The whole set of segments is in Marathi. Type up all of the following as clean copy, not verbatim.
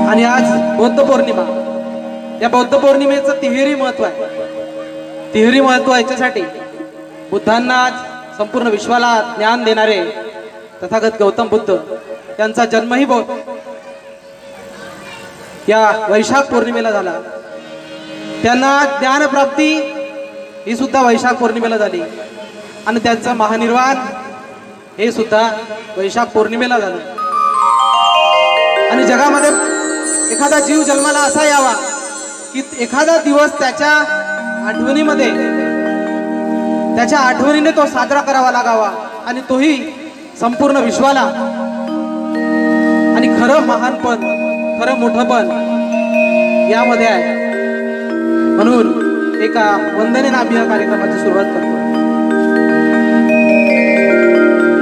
आणि आज बौद्ध पौर्णिमा, या बौद्ध पौर्णिमेचं तिहेरी महत्व आहे. तिहेरी महत्व याच्यासाठी बुद्धांना आज संपूर्ण विश्वाला ज्ञान देणारे तथागत गौतम बुद्ध यांचा जन्मही या वैशाख पौर्णिमेला झाला. त्यांना ज्ञानप्राप्ती ही सुद्धा वैशाख पौर्णिमेला झाली आणि त्यांचं महानिर्वाण हे सुद्धा वैशाख पौर्णिमेला झालं. आणि जगामध्ये एखादा जीव जन्माला असा यावा की एखादा दिवस त्याच्या आठवणीने तो साजरा करावा लागावा आणि तोही संपूर्ण विश्वाला. आणि खरं महानपण, खरं मोठंपण यामध्ये आहे. म्हणून एका वंदनेने आम्ही या कार्यक्रमाची सुरुवात करतो.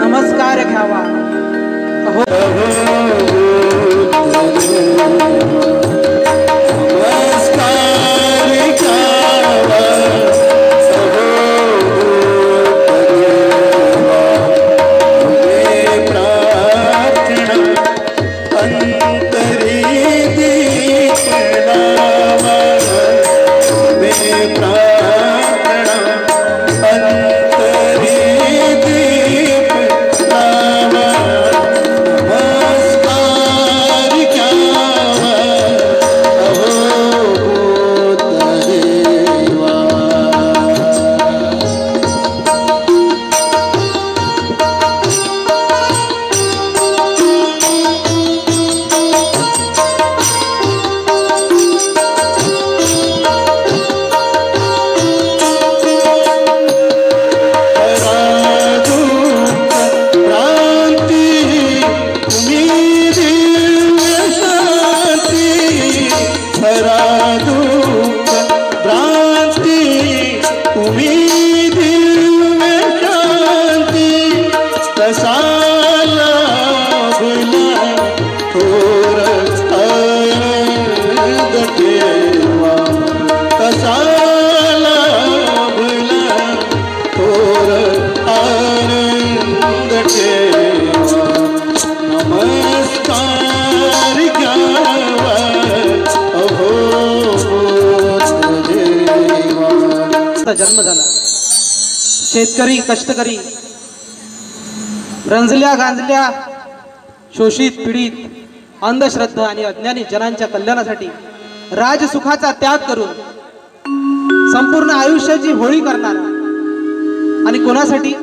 नमस्कार घ्यावा जन्म झाला. शेतकरी, कष्टकरी, रंजल्या गांजल्या, शोषित, पीडित, अंधश्रद्धा आणि अज्ञानी जनांच्या कल्याणासाठी राजसुखाचा त्याग करून संपूर्ण आयुष्याची होळी करणारा. आणि कोणासाठी?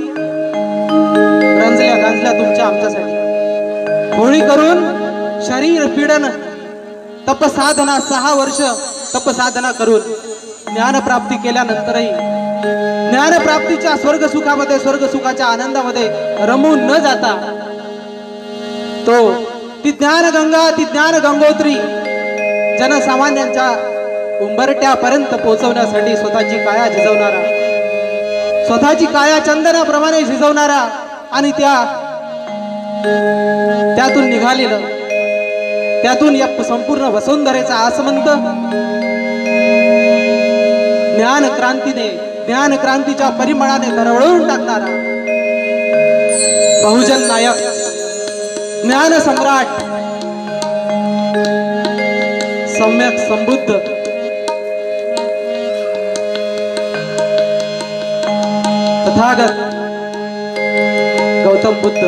रंजल्या गांजल्या तुमच्या आमच्यासाठी होळी करून शरीर पीडन, तपसाधना, 6 वर्ष तपसाधना करून ज्ञानप्राप्ती केल्यानंतरही ज्ञानप्राप्तीच्या स्वर्गसुखामध्ये, स्वर्गसुखाच्या आनंदामध्ये रमून न जाता तो ती ज्ञानगंगा, ती ज्ञान गंगोत्री जनसामान्यांच्या उंबरट्यापर्यंत पोहोचवण्यासाठी स्वतःची काया झिजवणारा, स्वतःची काया चंदनाप्रमाणे झिजवणारा आणि त्यातून निघालेलं, त्यातून या संपूर्ण वसुंधरेचा आसमंत ज्ञान क्रांतीने, ज्ञान क्रांतीच्या परिमळाने दरवळून टाकणारा बहुजन नायक, ज्ञान सम्राट, सम्यक संबुद्ध तथागत गौतम बुद्ध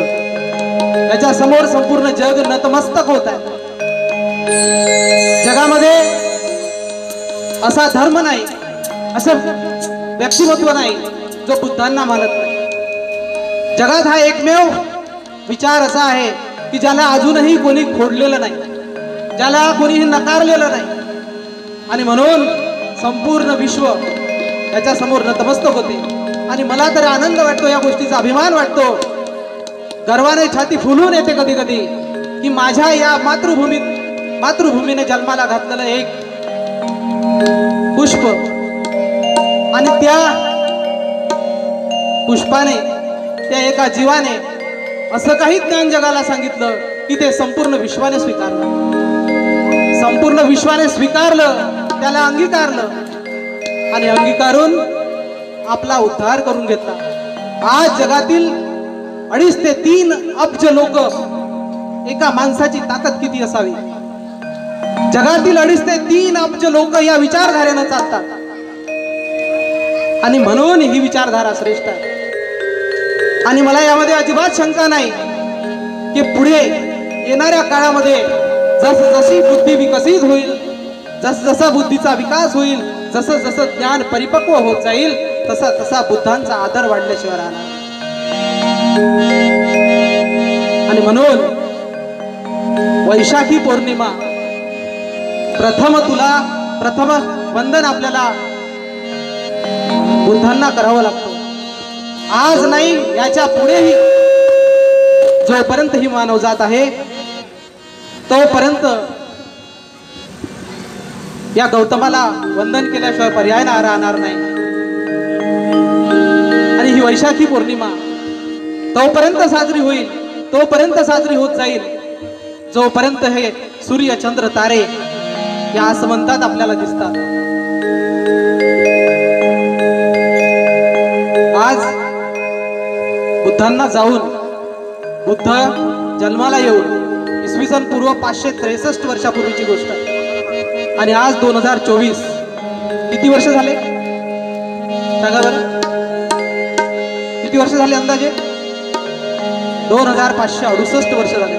याच्या समोर संपूर्ण जग नतमस्तक होत आहे. जगामध्ये असा धर्म नाही, असं व्यक्तिमत्व नाही जो बुद्धांना मानत नाही. जगात हा एकमेव विचार असा आहे की ज्याला अजूनही कोणी खोडलेलं नाही, ज्याला कोणीही नकारलेलं नाही. आणि म्हणून संपूर्ण विश्व याच्या समोर नतमस्तक होते. आणि मला तर आनंद वाटतो, या गोष्टीचा अभिमान वाटतो, गर्वाने छाती फुलून येते कधी कधी की माझ्या या मातृभूमीने जन्माला घातलेलं एक पुष्प आणि त्या पुष्पाने, त्या एका जीवाने असं काही ज्ञान जगाला सांगितलं की ते संपूर्ण विश्वाने स्वीकारलं, संपूर्ण विश्वाने स्वीकारलं, त्याला अंगीकारलं आणि अंगीकारून आपला उद्धार करून घेतला. आज जगातील 2.5 ते 3 अब्ज लोक, एका माणसाची ताकद किती असावी. जगातील 2.5 ते 3 अब्ज लोक या विचारधारेनं चालतात आणि म्हणून ही विचारधारा श्रेष्ठ आहे. आणि मला यामध्ये अजिबात शंका नाही की पुढे येणाऱ्या काळामध्ये जसजशी बुद्धी विकसित होईल, जसजसा बुद्धीचा विकास होईल, जसं जसं ज्ञान परिपक्व होत जाईल, तसा तसा बुद्धांचा आदर वाढल्याशिवाय राहणार. आणि म्हणून वैशाखी पौर्णिमा प्रथम वंदन आपल्याला बुद्धांना करावं लागतं. आज नाही, याच्या पुढेही जोपर्यंत ही मानवजात आहे तोपर्यंत या गौतमाला वंदन केल्याशिवाय पर्याय राहणार नाही. आणि ही वैशाखी पौर्णिमा तोपर्यंत साजरी होईल, तोपर्यंत साजरी होत जाईल जोपर्यंत हे सूर्य चंद्र तारे या आसमंतात आपल्याला दिसतात. आज बुद्धांना जाऊन, बुद्ध जन्माला येऊन इसवी सन पूर्व 563 वर्षापूर्वीची गोष्ट आहे. आणि आज 2024 किती वर्ष झाले सांगा बरं? किती वर्ष झाले अंदाजे? 2568 वर्ष झाले.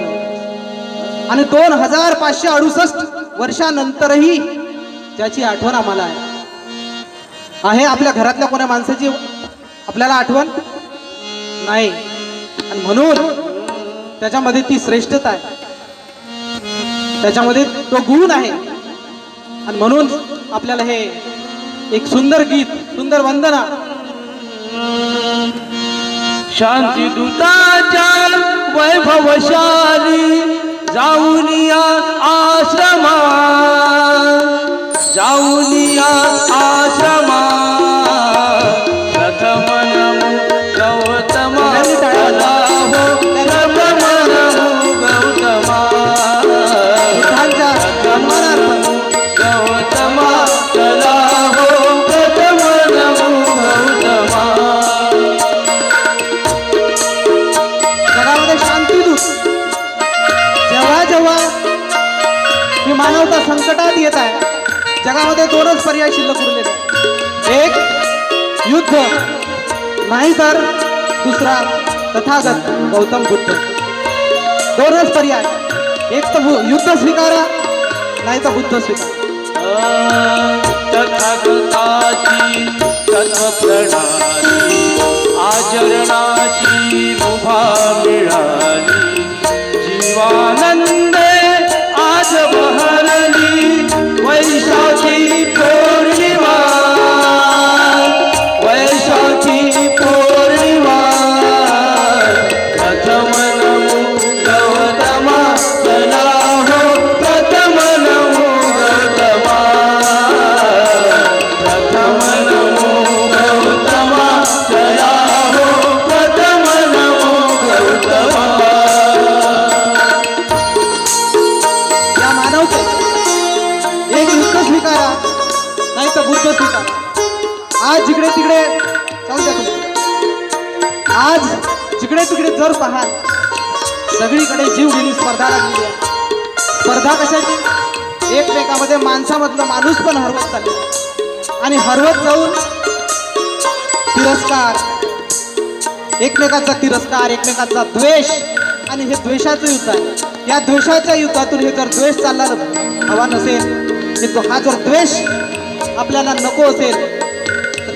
आणि 2568 वर्षानंतरही ज्याची आठवण आम्हाला आहे आपल्या घरातल्या कोणा माणसाची आपल्याला आठवण नाही. आणि म्हणून त्याच्यामध्ये ती श्रेष्ठता आहे, त्याच्यामध्ये तो गुण आहे. आणि म्हणून आपल्याला हे एक सुंदर गीत, सुंदर वंदना शांती दूताच्या वैभवशाली जाऊनिया आश्रमा, जाऊनिया आश्रमा, प्रथम नमो गौतमा चला हो, प्रथम नमो गौतमा, बुद्धांच्या जन्मानार्थ गौतमा चला हो, प्रथम नमो गौतमा. जगामध्ये शांतीदूत जेव्हा जेव्हा ही मानवता संकटात येत आहे, जगामध्ये 2च पर्याय शिल्लक उरलेले. एक युद्ध, नाही तर दुसरा तथागत गौतम बुद्ध. 2च पर्याय, एक तर युद्ध स्वीकारा, नाही तर बुद्ध स्वीकारा. तथागताची तत्वप्रणाली आचरणाची मुभा मिळाली, जीवानंदे आज बहरली वैशाखी पौर्णिमा, वैशाखी पौर्णिमा. प्रथम नमो गौतमा चला हो, प्रथम नमो गौतमा, प्रथम नमो गौतमा चला हो, प्रथम नमो गौतमा. या मानवते एक युद्ध स्वीकारा, नाही तर बुद्ध स्वीकारा. आज जिकडे तिकडे जाऊ द्या तुम्ही, आज जिकडे तिकडे जर पाहाल सगळीकडे जीव घेणी स्पर्धा लागलेली आहे. स्पर्धा कशाची? एकमेकामध्ये माणसामधलं माणूस पण हरवत चालले आणि हरवत जाऊन तिरस्कार, एकमेकाचा तिरस्कार, एकमेकाचा द्वेष, आणि हे द्वेषाचं युद्ध आहे. या द्वेषाच्या युद्धातून हे जर द्वेष चालला हवा नसेल, हा जर द्वेष आपल्याला नको असेल, तर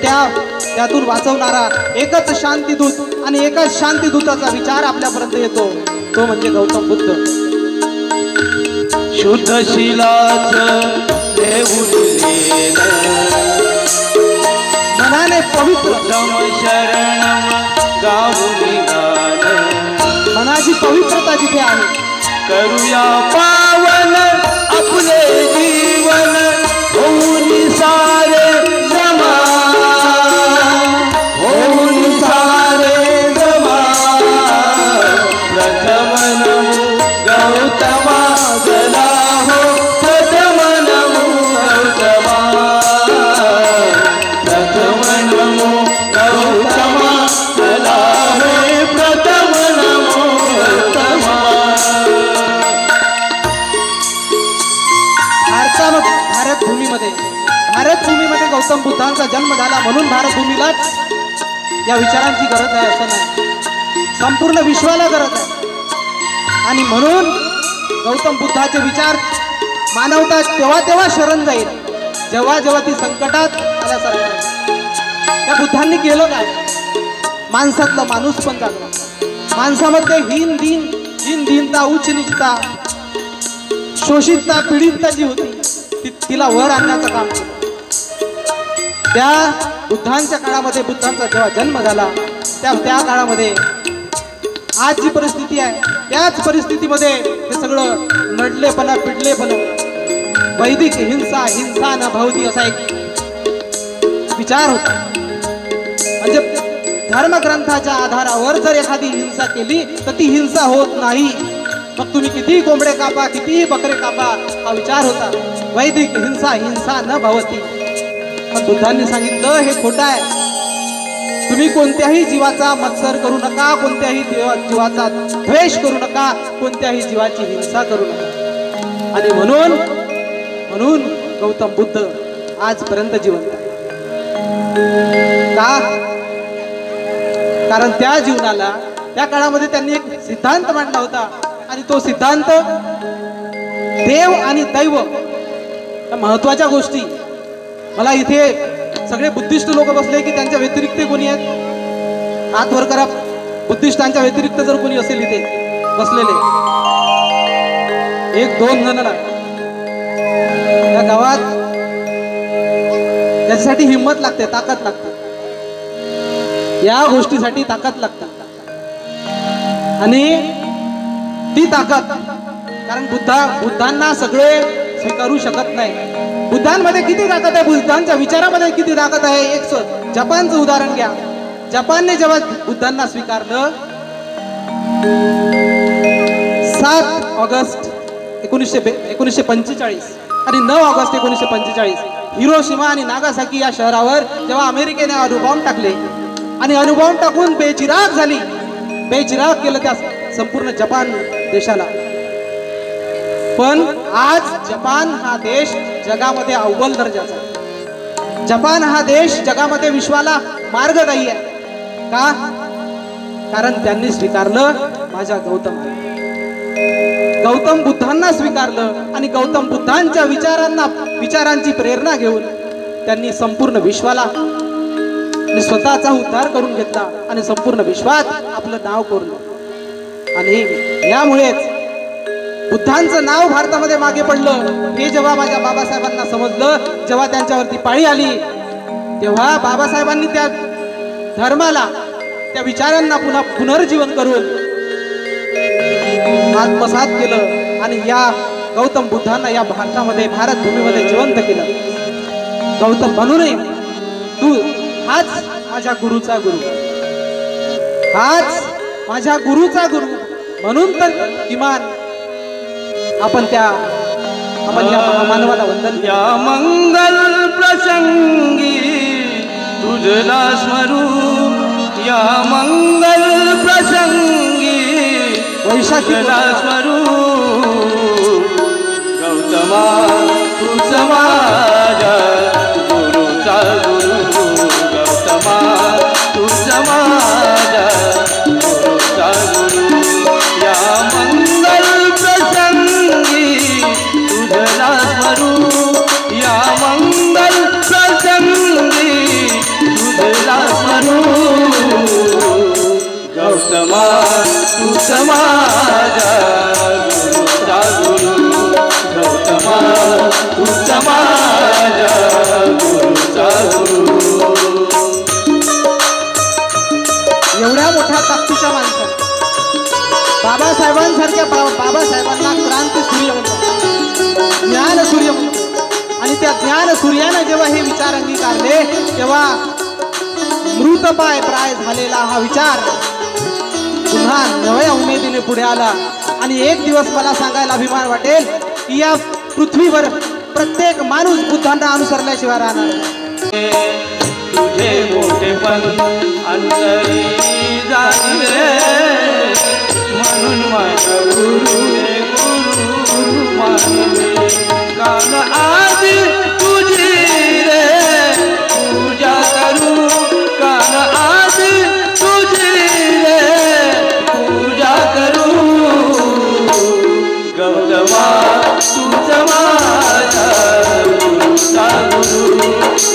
त्यातून वाचवणारा एकच शांतीदूत, आणि एकाच शांतीदूताचा विचार आपल्यापर्यंत येतो, तो म्हणजे गौतम बुद्ध. शुद्ध शिलाच मनाने पवित्र शरणम गाऊनी गान, मनाची पवित्रता जिथे आहे, करूया पावन आपले जीवन, होऊन सारे जमा, होऊन सारे जमा. प्रथम नमो गौतमा चला हो, प्रथम नमो गौतमा, प्रथम नमो गौतमा चला हो, प्रथम नमो गौतमा. भारत भूमीमध्ये गौतम बुद्धांचा जन्म झाला म्हणून भारत भूमीलाच या विचारांची गरज आहे असं नाही, संपूर्ण विश्वाला गरज आहे। आणि म्हणून गौतम बुद्धाचे विचार मानवता तेव्हा शरण जाईल जेव्हा ती संकटात आल्यासारखं। त्या बुद्धांनी केलं काय? माणसातला माणूस पण जागला, माणसामध्ये हीन दीनता, उच्च नीचता, शोषितता, पीडितता जी होती तिला वर आणण्याचं काम केलं। त्या बुद्धांच्या काळामध्ये, बुद्धांचा जेव्हा जन्म झाला त्या काळामध्ये आज जी परिस्थिती आहे त्याच परिस्थितीमध्ये हे सगळं नडलेपणा, पिडलेपणा, वैदिक हिंसा न भवती असा एक विचार होता। म्हणजे धर्मग्रंथाच्या आधारावर जर एखादी हिंसा केली तर ती हिंसा होत नाही। मग तुम्ही कितीही कोंबडे कापा, कितीही बकरे कापा, हा विचार होता। वैदिक हिंसा न भवती। पण बुद्धांनी सांगितलं हे खोटं आहे। तुम्ही कोणत्याही जीवाचा मत्सर करू नका, कोणत्याही जीवाचा द्वेष करू नका, कोणत्याही जीवाची हिंसा करू नका। आणि म्हणून गौतम बुद्ध आजपर्यंत जिवंत का? कारण त्या जीवनाला, त्या काळामध्ये त्यांनी एक सिद्धांत मांडला होता आणि तो सिद्धांत देव आणि दैव या महत्वाच्या गोष्टी। मला इथे सगळे बुद्धिस्ट लोक बसले की त्यांच्या व्यतिरिक्त कोणी आहेत? हात वर करा। बुद्धिस्टांच्या व्यतिरिक्त जर कोणी असेल इथे बसलेले, 1-2 जण या गावात, त्याच्यासाठी हिंमत लागते, ताकद लागते, या गोष्टीसाठी ताकद लागते। आणि ती ताकद, कारण बुद्धांना सगळे स्वीकारू शकत नाही। बुद्धांमध्ये किती ताकद आहे, बुद्धांच्या विचारामध्ये किती ताकद आहे। एक जपानचं उदाहरण घ्या। जपानने जेव्हा बुद्धांना स्वीकारलं 7 ऑगस्ट 1945 आणि 9 ऑगस्ट 1945 हिरोशिमा आणि नागासाकी या शहरावर जेव्हा अमेरिकेने अणुबॉम्ब टाकले आणि अणुबॉम्ब टाकून बेचिराग केलं त्या संपूर्ण जपान देशाला। पण आज जपान हा देश जगामध्ये अव्वल दर्जाचा आहे। जपान हा देश जगामध्ये विश्वाला मार्गदायी आहे का? कारण त्यांनी स्वीकारलं माझ्या गौतम बुद्धांना स्वीकारलं आणि गौतम बुद्धांच्या विचारांची प्रेरणा घेऊन त्यांनी संपूर्ण विश्वाला स्वतःचा उद्धार करून घेतला आणि संपूर्ण विश्वात आपलं नाव कोरलं। आणि यामुळेच बुद्धांचं नाव भारतामध्ये मागे पडलं। हे जेव्हा माझ्या बाबासाहेबांना समजलं, जेव्हा त्यांच्यावरती पाळी आली, तेव्हा बाबासाहेबांनी त्या धर्माला, त्या विचारांना पुनर्जीवन करून आत्मसात केलं आणि या गौतम बुद्धांना या भारतामध्ये, भारत भूमीमध्ये जिवंत केलं। गौतम म्हणूनही तू हाच माझ्या गुरुचा गुरु, हाच माझ्या गुरुचा गुरु, म्हणून तर किमान आपण या मानवाला वंदन। या मंगल प्रसंगी तुझला स्मरू, या मंगल प्रसंगी वैशाखीला स्मरू। गौतमा तुझ माझ्या गुरुचा गुरु, गौतमा तुझ माझ्या गुरुचा गुरु। या मंगल प्रसंगी तुझला स्मरू, या मंगल प्रसंगी तुझला स्मरू। गौतमा तुझ माझ्या गुरुचा गुरु, गौतमा तुझ माझ्या गुरुचा गुरु। एवढ्या मोठ्या ताकदीच्या माणसाला, बाबासाहेबांसारख्या बाबासाहेबांना क्रांती सूर्य म्हणतात, ज्ञान सूर्य म्हणतात। आणि त्या ज्ञान सूर्याने जेव्हा हे विचार अंगीकारले तेव्हा मृतपाय प्राय झालेला हा विचार पुन्हा नव्या उमेदीने पुढे आला। आणि एक दिवस मला सांगायला अभिमान वाटेल की या पृथ्वीवर प्रत्येक माणूस बुद्धांना अनुसरल्याशिवाय राहणार नाही। तुझे मोठेपण अंतरी जाणले, म्हणून माझ्या गुरु मानले। कान तूच माझा गुरुचा गुरु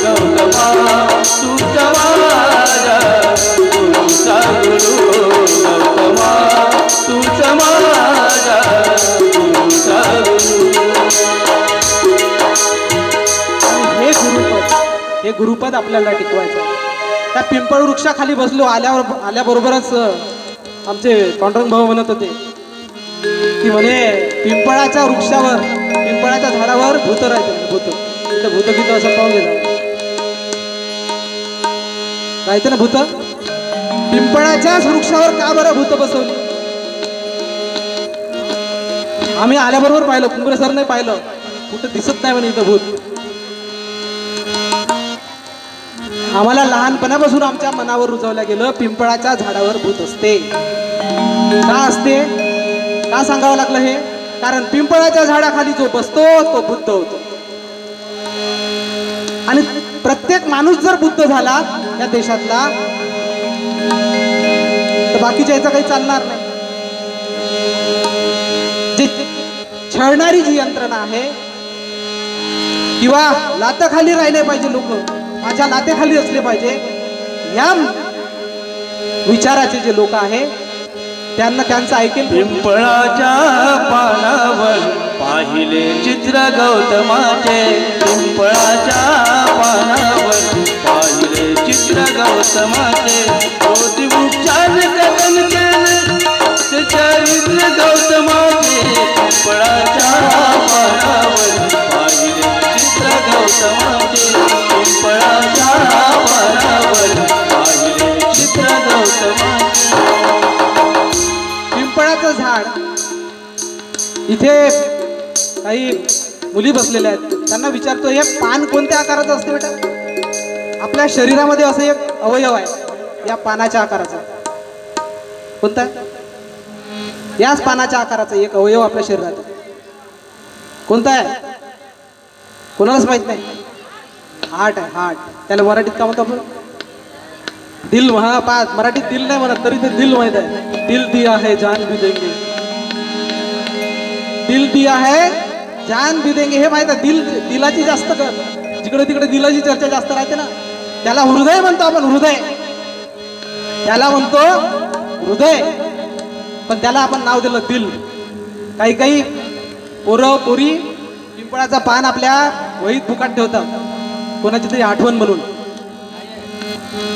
गौतमा तूच माझा गुरुचा गुरु गौतमा तूच माझा गुरुचा गुरु. हे गुरुपद आपल्याला टिकवायचं. त्या पिंपळ वृक्षाखाली बसलो आल्याबरोबरच आमचे पांडुरंग भाऊ म्हणत होते की म्हणे पिंपळाच्या वृक्षावर पिंपळाच्या झाडावर भूत राहते. भूत तिथं भूत गीत असं पाहून घेतात राहते ना भूत. पिंपळाच्याच वृक्षावर का बरं भूत बसवली? आम्ही आल्याबरोबर पाहिलं, कुंभरे सर नाही पाहिलं, कुठं दिसत नाही म्हणे इथं भूत. आम्हाला लहानपणापासून आमच्या मनावर रुजवलं गेलं पिंपळाच्या झाडावर भूत असते. का असते? का सांगावं लागलं हे? कारण पिंपळाच्या झाडाखाली जो बसतो तो बुद्ध होतो. आणि प्रत्येक माणूस जर बुद्ध झाला या देशातला तर बाकीच्या याचं काही चालणार नाही. जे छळणारी जी यंत्रणा आहे किंवा लाताखाली राहिले पाहिजे, लोक माझ्या लातेखाली असले पाहिजे, या विचाराचे जे लोक आहे त्यांना त्यांचं ऐकेल. पिंपळाच्या पानावर पाहिले चित्र गौतमाचे पिंपळाच्या पानावर पाहिले चित्र गौतमाचे ज्योती वृक्षाने कथन केले ते चरित्र गौतमाचे पिंपळाच्या पानावर पाहिले चित्र गौतमाचे पिंपळाच्या पानावर पाहिले चित्र गौतमाचे. पिंपळाचं झाड, इथे काही मुली बसलेल्या आहेत, त्यांना विचारतो हे पान कोणत्या आकाराचं असते बेटा? आपल्या शरीरामध्ये असं एक अवयव आहे या पानाच्या आकाराचा. कोणता? याच पानाच्या आकाराचा एक अवयव आपल्या शरीरात. कोणता आहे? कोणालाच माहित नाही. हार्ट आहे, हार्ट. त्याला मराठीत का म्हणतो आपण? दिल. हा पाच मराठीत दिल नाही म्हणत, तरी ते दिल माहित आहे. दिल दिया है जान भी देंगे, दिल दिया है जान भी देंगे हे माहित आहे. दिलाची जास्त जिकडे तिकडे दिलाची चर्चा जास्त राहते ना, त्याला हृदय म्हणतो आपण. हृदय त्याला म्हणतो हृदय, पण त्याला आपण नाव दिलं दिल. काही काही पोरं पोरी पिंपळाचं पान आपल्या वहीत फुकाट ठेवतात कोणाची तरी आठवण म्हणून.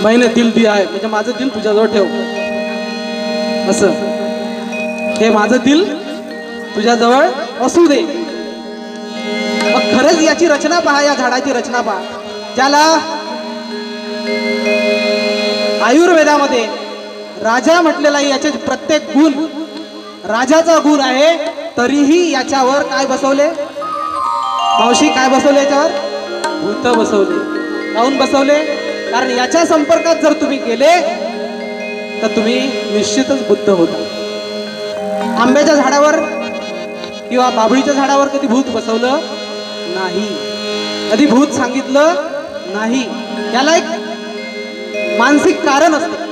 मैंने दिल दिया आहे म्हणजे माझं दिल तुझ्याजवळ ठेव असं. हे माझं दिल तुझ्याजवळ असू दे. मग खरंच याची रचना पहा, या झाडाची रचना पहा, ज्याला आयुर्वेदामध्ये राजा म्हटलेला आहे. याचे प्रत्येक गुण राजाचा गुण आहे, तरीही याच्यावर काय बसवले मावशी? काय बसवले याच्यावर? भूत बसवले. काहून बसवले? कारण याच्या संपर्कात जर तुम्ही गेले तर तुम्ही निश्चितच बुद्ध होता. आंब्याच्या झाडावर किंवा बाभळीच्या झाडावर कधी भूत बसवलं नाही, कधी भूत सांगितलं नाही. याला एक मानसिक कारण असते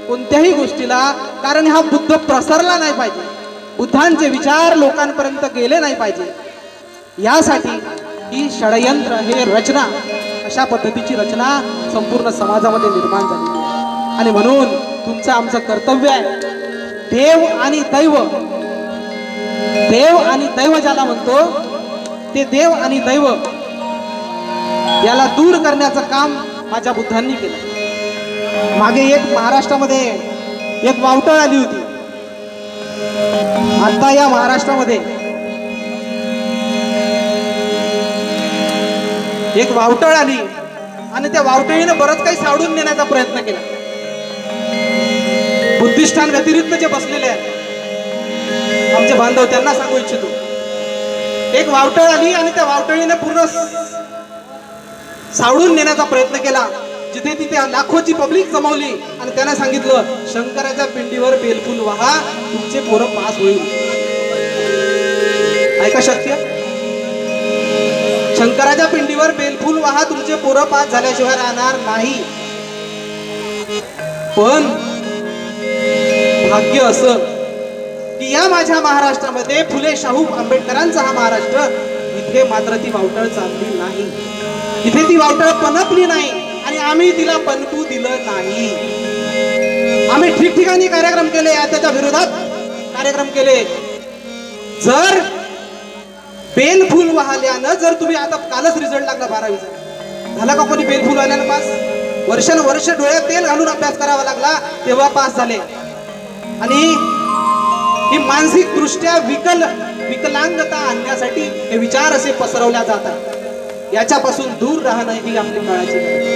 कोणत्याही गोष्टीला. कारण हा बुद्ध प्रसरला नाही पाहिजे, बुद्धांचे विचार लोकांपर्यंत गेले नाही पाहिजे, यासाठी ही षडयंत्र, हे रचना, अशा पद्धतीची रचना संपूर्ण समाजामध्ये निर्माण झालेली आहे. आणि म्हणून तुमचं आमचं कर्तव्य आहे, देव आणि दैव, देव आणि दैव ज्याला म्हणतो ते देव आणि दैव याला दूर करण्याचं काम माझ्या बुद्धांनी केलं. मागे एक महाराष्ट्रामध्ये एक वावटळ आली होती. आता या महाराष्ट्रामध्ये एक वावटळ आली आणि त्या वावटळीनं बरंच काही सावडून नेण्याचा प्रयत्न केला. बुद्धिष्ठान व्यतिरिक्त जे बसलेले आहेत आमचे बांधव, त्यांना सांगू इच्छितो, एक वावटळ आली आणि त्या वावटळीने पूर्ण सावडून नेण्याचा प्रयत्न केला. जिथे तिथे लाखोची पब्लिक जमवली आणि त्यांना सांगितलं शंकराच्या पिंडीवर बेलफूल वाहा, तुमचे पोरं पास होईल. ऐका शक्य? शंकराच्या पिंडीवर बेलफूल वाहा, तुमचे पोरं पास झाल्याशिवाय राहणार नाही. पण भाग्य असं की या माझ्या महाराष्ट्रामध्ये फुले शाहू आंबेडकरांचा हा महाराष्ट्र, इथे मात्र ती वावटळ चालली नाही, इथे ती वावटळ पनपली नाही आणि आम्ही तिला पनपू दिलं नाही. आम्ही ठिकठिकाणी कार्यक्रम केले, त्याच्या विरोधात कार्यक्रम केले. जर बेलफूल वाहल्यानं, जर तुम्ही आता कालच रिझल्ट लागला 12वीचा, झाला का कोणी बेलफूल वाहल्यानं पास? वर्षानुवर्ष डोळ्यात तेल घालून अभ्यास करावा लागला तेव्हा पास झाले. आणि ही मानसिक दृष्ट्या विकलांगता आणण्यासाठी हे विचार असे पसरवल्या जातात. याच्यापासून दूर राहणं ही आपली काळाची गरज.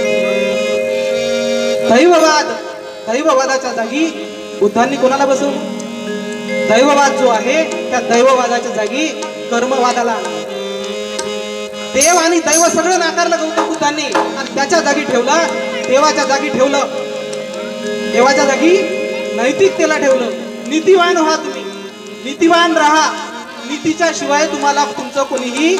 दैववादाच्या जागी बुद्धांनी कोणाला बसवलं? दैववाद जो आहे त्या दैववादाच्या जागी कर्मवादाला. देव आणि दैव सगळं नाकारलं गौतम बुद्धांनी आणि त्याच्या जागी ठेवलं देवाच्या जागी ठेवलं, देवाच्या जागी नैतिकतेला ठेवलं. नीतिवान व्हा, तुम्ही नीतिवान राहा. नीतीच्या शिवाय तुम्हाला तुमचं कोणीही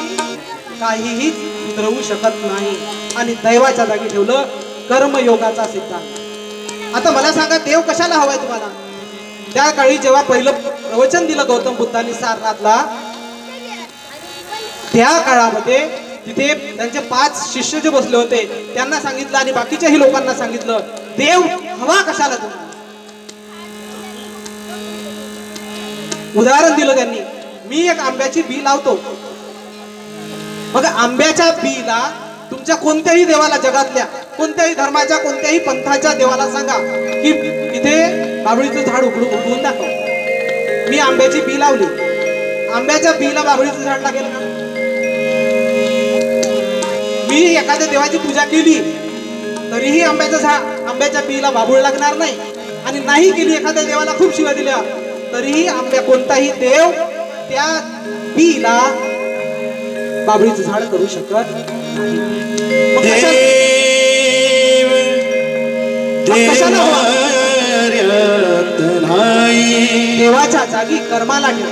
काहीही सुधरवू शकत नाही. आणि दैवाच्या जागी ठेवलं कर्मयोगाचा सिद्धांत. आता मला सांगा, देव कशाला हवाय तुम्हाला? त्या काळी जेव्हा पहिलं प्रवचन दिलं गौतम बुद्धांनी सारनाथला, त्या काळामध्ये तिथे त्यांचे 5 शिष्य जे बसले होते त्यांना सांगितलं आणि बाकीच्याही लोकांना सांगितलं, देव हवा कशाला तुम्हाला? उदाहरण दिलं त्यांनी, मी एक आंब्याची बी लावतो. मग आंब्याच्या बीला तुमच्या कोणत्याही देवाला, जगातल्या कोणत्याही धर्माच्या कोणत्याही पंथाच्या देवाला सांगा की इथे बाभळीचं झाड उगवून दाखव. मी आंब्याची बी लावली, आंब्याच्या बीला बाभळीचं झाड लागेल का? मी एखाद्या देवाची पूजा केली तरीही आंब्याच्या बीला बाभूळ लागणार नाही. आणि नाही केली, एखाद्या देवाला खूप शिव्या दिल्या तरीही कोणताही देव त्या बीला बाभळीचं झाड करू शकत नाही. देवाच्या जागी कर्माला ठेव.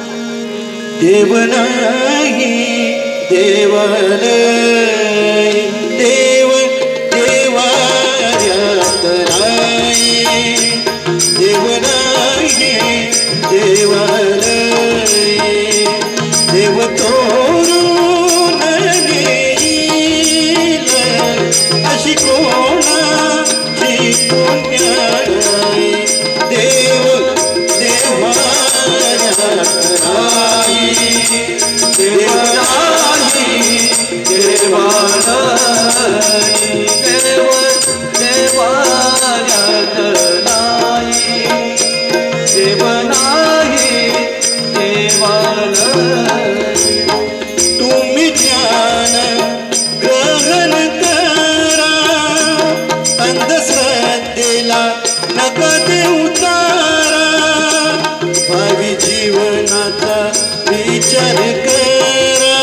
देव नाही देवालय, देव देवार्यात नाही, देव नाही देवालय, देव तोरून नेईल अशी कोणाची पुण्याई. देव देवार्यात नाही, देव नाही देवालय, देव देवार्यात नाही, देव नाही देवालय. तुम्ही ज्ञान ग्रहण करा, अंधश्रद्धेला नका देऊ तारा, भावी जीवनाचा विचार करा,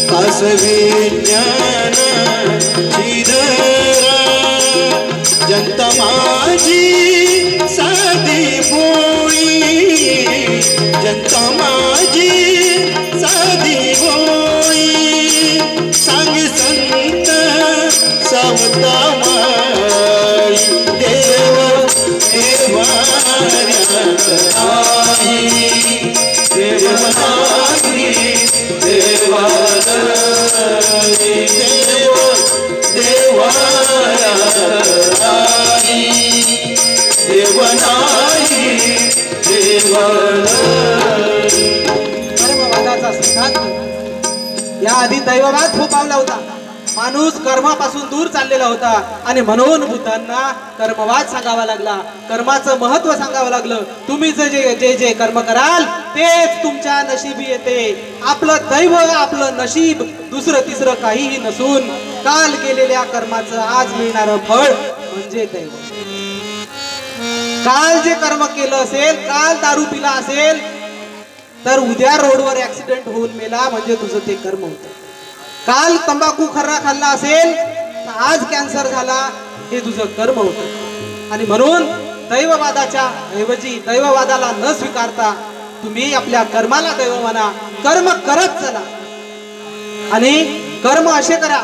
खास विज्ञानाची धरा. जनता माझी साधी भोळी, जनता माझी साधी भोळी, सांग संत सावता माळी. देव देवार्यात नाही, देव नाही देवालय, देव देवार्यात नाही, देव नाही देवालय. कर्मवादाचा सिद्धांत याआधी दैववाद फोपावला होता. माणूस कर्मापासून दूर चाललेला होता आणि म्हणून बुद्धांना कर्मवाद सांगावा लागला, कर्माचं महत्व सांगावं लागलं. तुम्ही जे जे कर्म कराल तेच तुमच्या नशिबी येते. आपलं दैव, आपलं नशीब दुसरं तिसरं काहीही नसून काल केलेल्या कर्माचं आज मिळणारं फळ म्हणजे दैव. काल जे कर्म केलं असेल, काल दारू पिला असेल तर उद्या रोडवर ऍक्सिडेंट होऊन मेला म्हणजे तुझं ते कर्म होतं. काल तंबाखू खर्रा खाल्ला असेल तर आज कॅन्सर झाला, हे तुझं कर्म होतं. आणि म्हणून दैववादाच्या ऐवजी दैववादाला न स्वीकारता तुम्ही आपल्या कर्माला दैव म्हणा, कर्म करत चला आणि कर्म असे करा.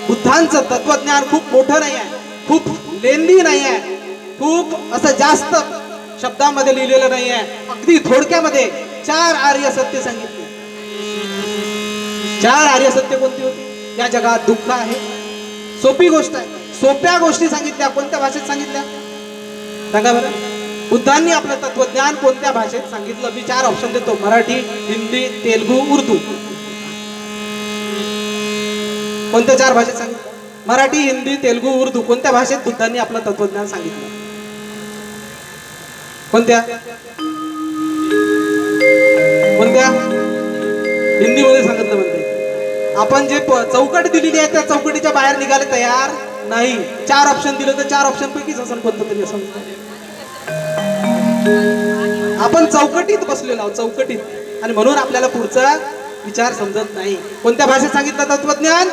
बुद्धांचं तत्वज्ञान खूप मोठं नाही आहे, खूप लेंदी नाही आहे, खूप असं जास्त शब्दामध्ये लिहिलेलं नाही आहे. अगदी थोडक्यामध्ये 4 आर्य सत्य सांगितले. 4 आर्य सत्य कोणती होती? या जगात दुःख आहे, सोपी गोष्ट आहे. सोप्या गोष्टी सांगितल्या. कोणत्या भाषेत सांगितल्या सांगा बरं? बुद्धांनी आपलं तत्वज्ञान कोणत्या भाषेत सांगितलं? मी 4 ऑप्शन देतो: मराठी, हिंदी, तेलुगू, उर्दू. कोणत्या 4 भाषेत सांगितलं? मराठी, हिंदी, तेलुगू, उर्दू. कोणत्या भाषेत बुद्धांनी आपलं तत्वज्ञान सांगितलं? कोणत्या कोणत्या? हिंदीमध्ये सांगितलं म्हणते. आपण जे चौकट दिलेली आहे त्या चौकटीच्या बाहेर निघाले तयार नाही. 4 ऑप्शन दिलं तर 4 ऑप्शन पैकीच असं कोणतं तरी असं. आपण चौकटीत बसलेलो आहोत, चौकटीत, आणि म्हणून आपल्याला पुढचा विचार समजत नाही. कोणत्या भाषेत सांगितलं तत्वज्ञान?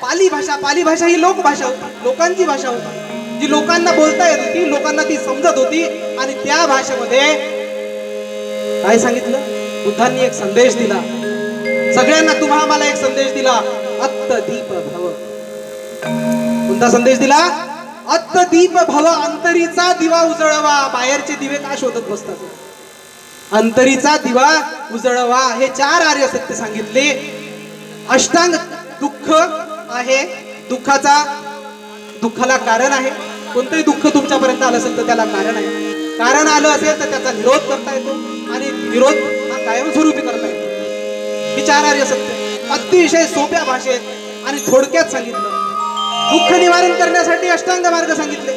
पाली भाषा. पाली भाषा ही लोकभाषा होती, लोकांची भाषा होती, जी लोकांना बोलता येत होती, लोकांना ती समजत होती. आणि त्या भाषेमध्ये काय सांगितलं? बुद्धांनी एक संदेश दिला सगळ्यांना. तुम्हा मला एक संदेश दिला: अत्तदीप भव. कोणता संदेश दिला? अत्तदीप भव. अंतरीचा दिवा उजळवा. बाहेरचे दिवे का शोधत बसतात? अंतरीचा दिवा उजळवा. हे 4 आर्य सत्य सांगितले. अष्टांग दुःख आहे, दुःखाला कारण आहे. कोणतंही दुःख तुमच्यापर्यंत आलं असेल तर त्याला कारण आहे. कारण आलं असेल तर त्याचा निरोध करता येतो, आणि निरोध हा कायमस्वरूपी करता येतो. ही 4 आर्य सत्य अतिशय सोप्या भाषेत आणि थोडक्यात सांगितलं. दुःख निवारण करण्यासाठी अष्टांग मार्ग सांगितले.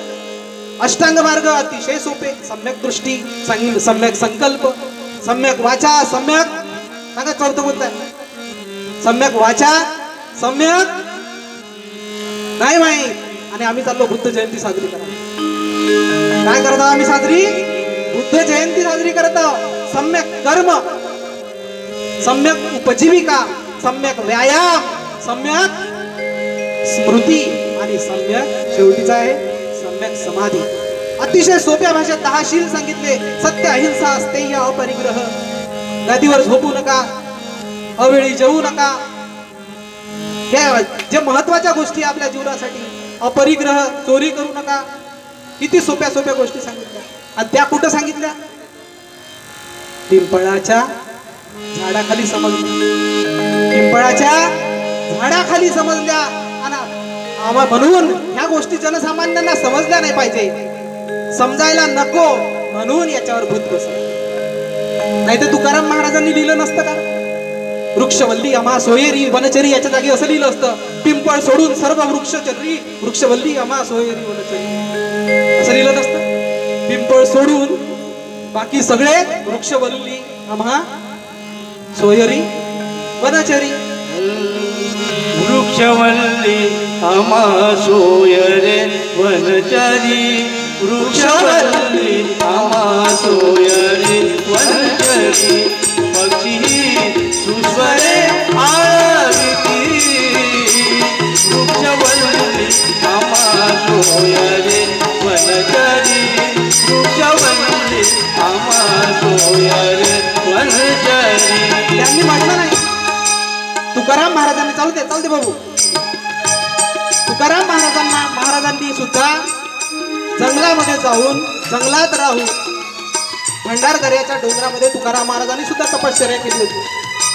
अष्टांग मार्ग अतिशय सोपे: सम्यक दृष्टी, सम्यक संकल्प, सम्यक वाचा, सम्यक सांगा चौथं कोणतं आहे? सम्यक वाचा, सम्यक नाही माहीत. आणि आम्ही चाललो बुद्ध जयंती साजरी करायला. काय करत आहोत आम्ही साजरी? बुद्ध जयंती साजरी करत आहोत. सम्यक कर्म, सम्यक उपजीविका, सम्यक व्यायाम, सम्यक स्मृती, आणि सम्यक शेवटीचा आहे सम्यक समाधी. अतिशय सोप्या भाषेत 10 शील सांगितले. सत्य, अहिंसा, स्थैर्य, अपरिग्रह. नदीवर झोपू नका, अवेळी जेवू नका. या जे महत्वाच्या गोष्टी आपल्या जीवनासाठी. अपरिग्रह, चोरी करू नका. किती सोप्या सोप्या गोष्टी सांगितल्या. आणि त्या कुठं सांगितल्या? पिंपळाच्या झाडाखाली समजल्या. पिंपळाच्या झाडाखाली समजल्या. म्हणून ह्या गोष्टी जनसामान्यांना समजल्या नाही पाहिजे, समजायला नको, म्हणून याच्यावर भूत बसलं. नाही तर तुकाराम महाराजांनी लिहिलं नसतं का? वृक्षवल्ली अमा सोयरी वनचरी. याच्या जागी असं लिहिलं असतं: पिंपळ सोडून सर्व वृक्षचरी, वृक्षवल्ली अमा सोयरी वनचरी. असं लिहिलं नसतं? पिंपळ सोडून बाकी सगळे वृक्षवल्ली अमा सोयरी वनचरी. वृक्षवल्ली अमा सोयरे वनचरी. वृक्षवल्ली अमा सोयरे वनचरी. पक्षी सुस्वरे आरती. वृक्षवल्ली अमा सोयरे वनचरी. वृक्षवल्ली अमा सोयरे वनचरी. त्यांनी म्हटलं नाही. तुकाराम महाराजांनी चालू दे बाबू. तुकाराम महाराजांनी सुद्धा जंगलामध्ये जाऊन, जंगलात राहून, भंडारदऱ्याच्या डोंगरामध्ये तुकाराम महाराजांनी सुद्धा तपश्चर्या केली होती.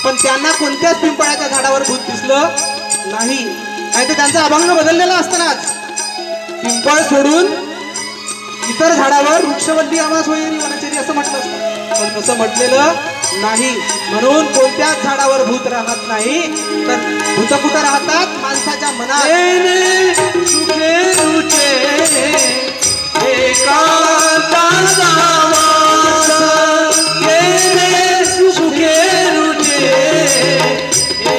पण त्यांना कोणत्याच पिंपळाच्या झाडावर भूत दिसलं नाही. नाहीतर त्यांचा अभंग बदललेला असतानाच पिंपळ सोडून इतर झाडावर वृक्षवल्ली आमा सोयरी वनचरी असं म्हटलं असतं. पण तसं म्हटलेलं नाही. म्हणून कोणत्याच झाडावर भूत राहत नाही. तर भूत कुठं राहतात? माणसाच्या मनात. सुखे रुचे एकांताचा वास. सुखे रुचे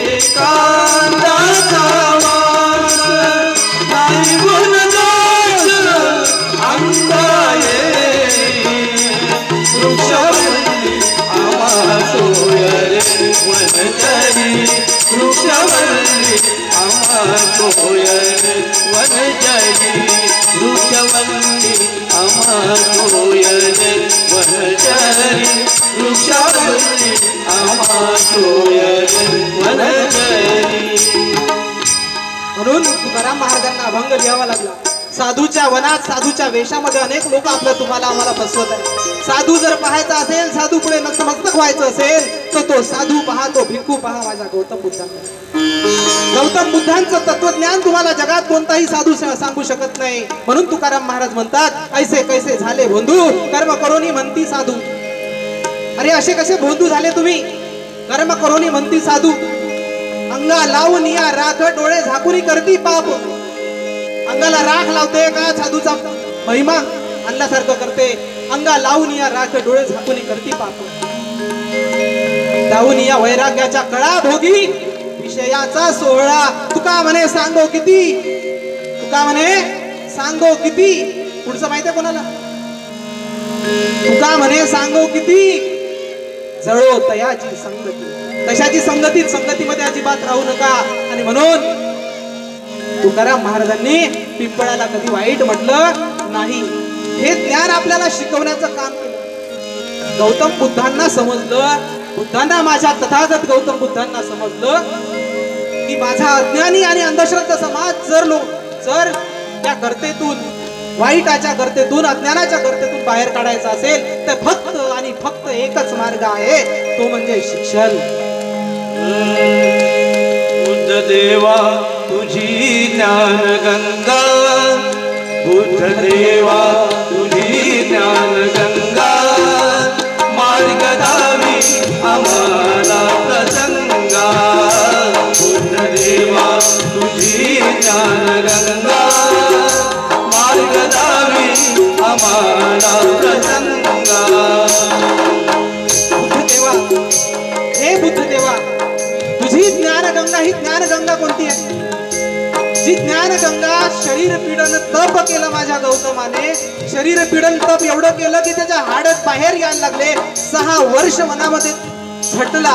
एकांताचा वास. नाही गुण दोष अंगाये. वृक्षवल्ली आमा सोयरे वनचरी. वृक्षवल्ली आमा सोयरे वनचरी. वृक्षवल्ली आमा सोयरे वनचरी. वृक्षवल्ली आमा सोयरे वनचरी. म्हणून तुकाराम महाराजांना अभंग लिहावा लागला. साधूच्या वनात साधूच्या वेशामध्ये अनेक लोक आपलं तुम्हाला आम्हाला फसवत आहेत। साधू जर पाहायचा असेल, साधू पुढे नतमस्तक व्हायचं असेल तर तो साधू पहा, तो भिक्खू पहा, माझा गौतम बुद्धांना। गौतम बुद्धांचं तत्वज्ञान तुम्हाला जगात कोणताही साधू सांगू शकत नाही। म्हणून तुकाराम महाराज म्हणतात, ऐसे कैसे झाले भोंदू कर्म करोनी म्हणती साधू। अरे असे कसे भोंदू झाले तुम्ही? कर्म करोनी म्हणती साधू। अंगा लावून या राख डोळे झाकुनी करती पाप। अंगाला राख लावते का साधूचा महिमा आणल्यासारखं करते। अंगा लावून या राख डोळे झाकुनी करती पाप। लावून या वैराग्याच्या कळा भोगी विषयाचा सोहळा। तुका म्हणे सांगो किती, तुका म्हणे सांगो किती। पुढचं माहितीये कोणाला? तुका म्हणे सांगो किती, जळो तयाची संगती। तशाची संगतीमध्ये अजिबात राहू नका। आणि म्हणून तुकाराम महाराजांनी पिंपळाला कधी वाईट म्हटलं नाही। हे ज्ञान आपल्याला शिकवण्याचं काम केलं। गौतम बुद्धांना समजलं, बुद्धांना माझ्या तथागत गौतम बुद्धांना समजलं की माझा अज्ञानी आणि अंधश्रद्धा समाज जर त्या गर्तेतून, वाईटाच्या गर्तेतून, अज्ञानाच्या गर्तेतून बाहेर काढायचा असेल तर फक्त आणि फक्त एकच मार्ग आहे, तो म्हणजे शिक्षण। बुद्ध देवा तुझी ज्ञान गंगा, बुद्ध देवा तुझी ज्ञान गंगा, मार्ग दावी आम्हाला प्रसंगा। बुद्ध देवा तुझी ज्ञान गंगा, मार्ग दावी आम्हाला प्रसंगा। बुद्ध देवा, हे बुद्ध देवा, तुझी ज्ञानगंगा, ही ज्ञानगंगा कोणती आहे? जी ज्ञानगंगा शरीर पीडन तप केलं माझ्या गौतमाने, शरीर पीडन तप एवढं केलं की त्याच्या हाडच बाहेर यायला लागले। 6 वर्ष मनामध्ये झटला।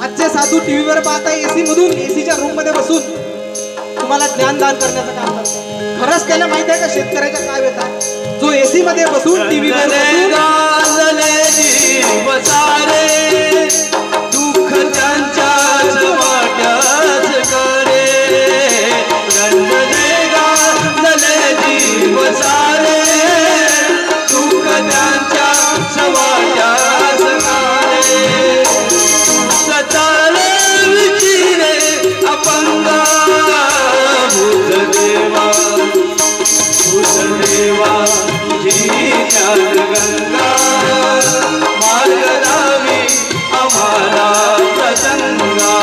आजचे साधू टीव्हीवर पाहता एसी मधून, एसीच्या रूम मध्ये बसून तुम्हाला ज्ञानदान करण्याचं काम करतात। खरंच त्याला माहिती आहे का शेतकऱ्याच्या काय व्यथा? जो एसी मध्ये बसून टीव्हीवर दुःख त्यांच्याच वाट्याच करे, रंजने गाजले जीव सारे, दुःख त्यांच्याच वाट्याच करे। सतारे विचिरे अपंगा, बुद्ध देवा, बुद्ध देवा तुझी ज्ञान गंगा, मार्ग दावी आम्हाला प्रसंगा।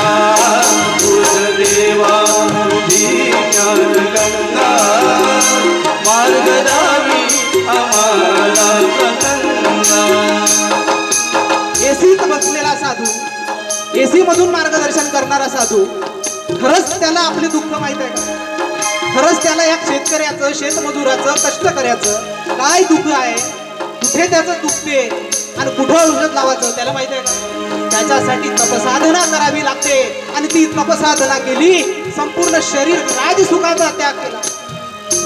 बुद्ध देवा तुझी ज्ञान गंगा, मार्ग दावी आम्हाला प्रसंगा। एसीत बसलेला साधू, एसी मधून मार्गदर्शन करणारा साधू, खरंच त्याला आपले दुःख माहित आहे का? खरंच त्याला या शेतकऱ्याचं, शेतमजुराचं, कष्टकऱ्याचं काय दुःख आहे, कुठे त्याचं दुखते आणि कुठं औषध लावायचं त्याला माहिती आहे का? त्याच्यासाठी तपसाधना करावी लागते आणि ती तपसाधना केली, संपूर्ण शरीर राजसुखाचा त्याग केला।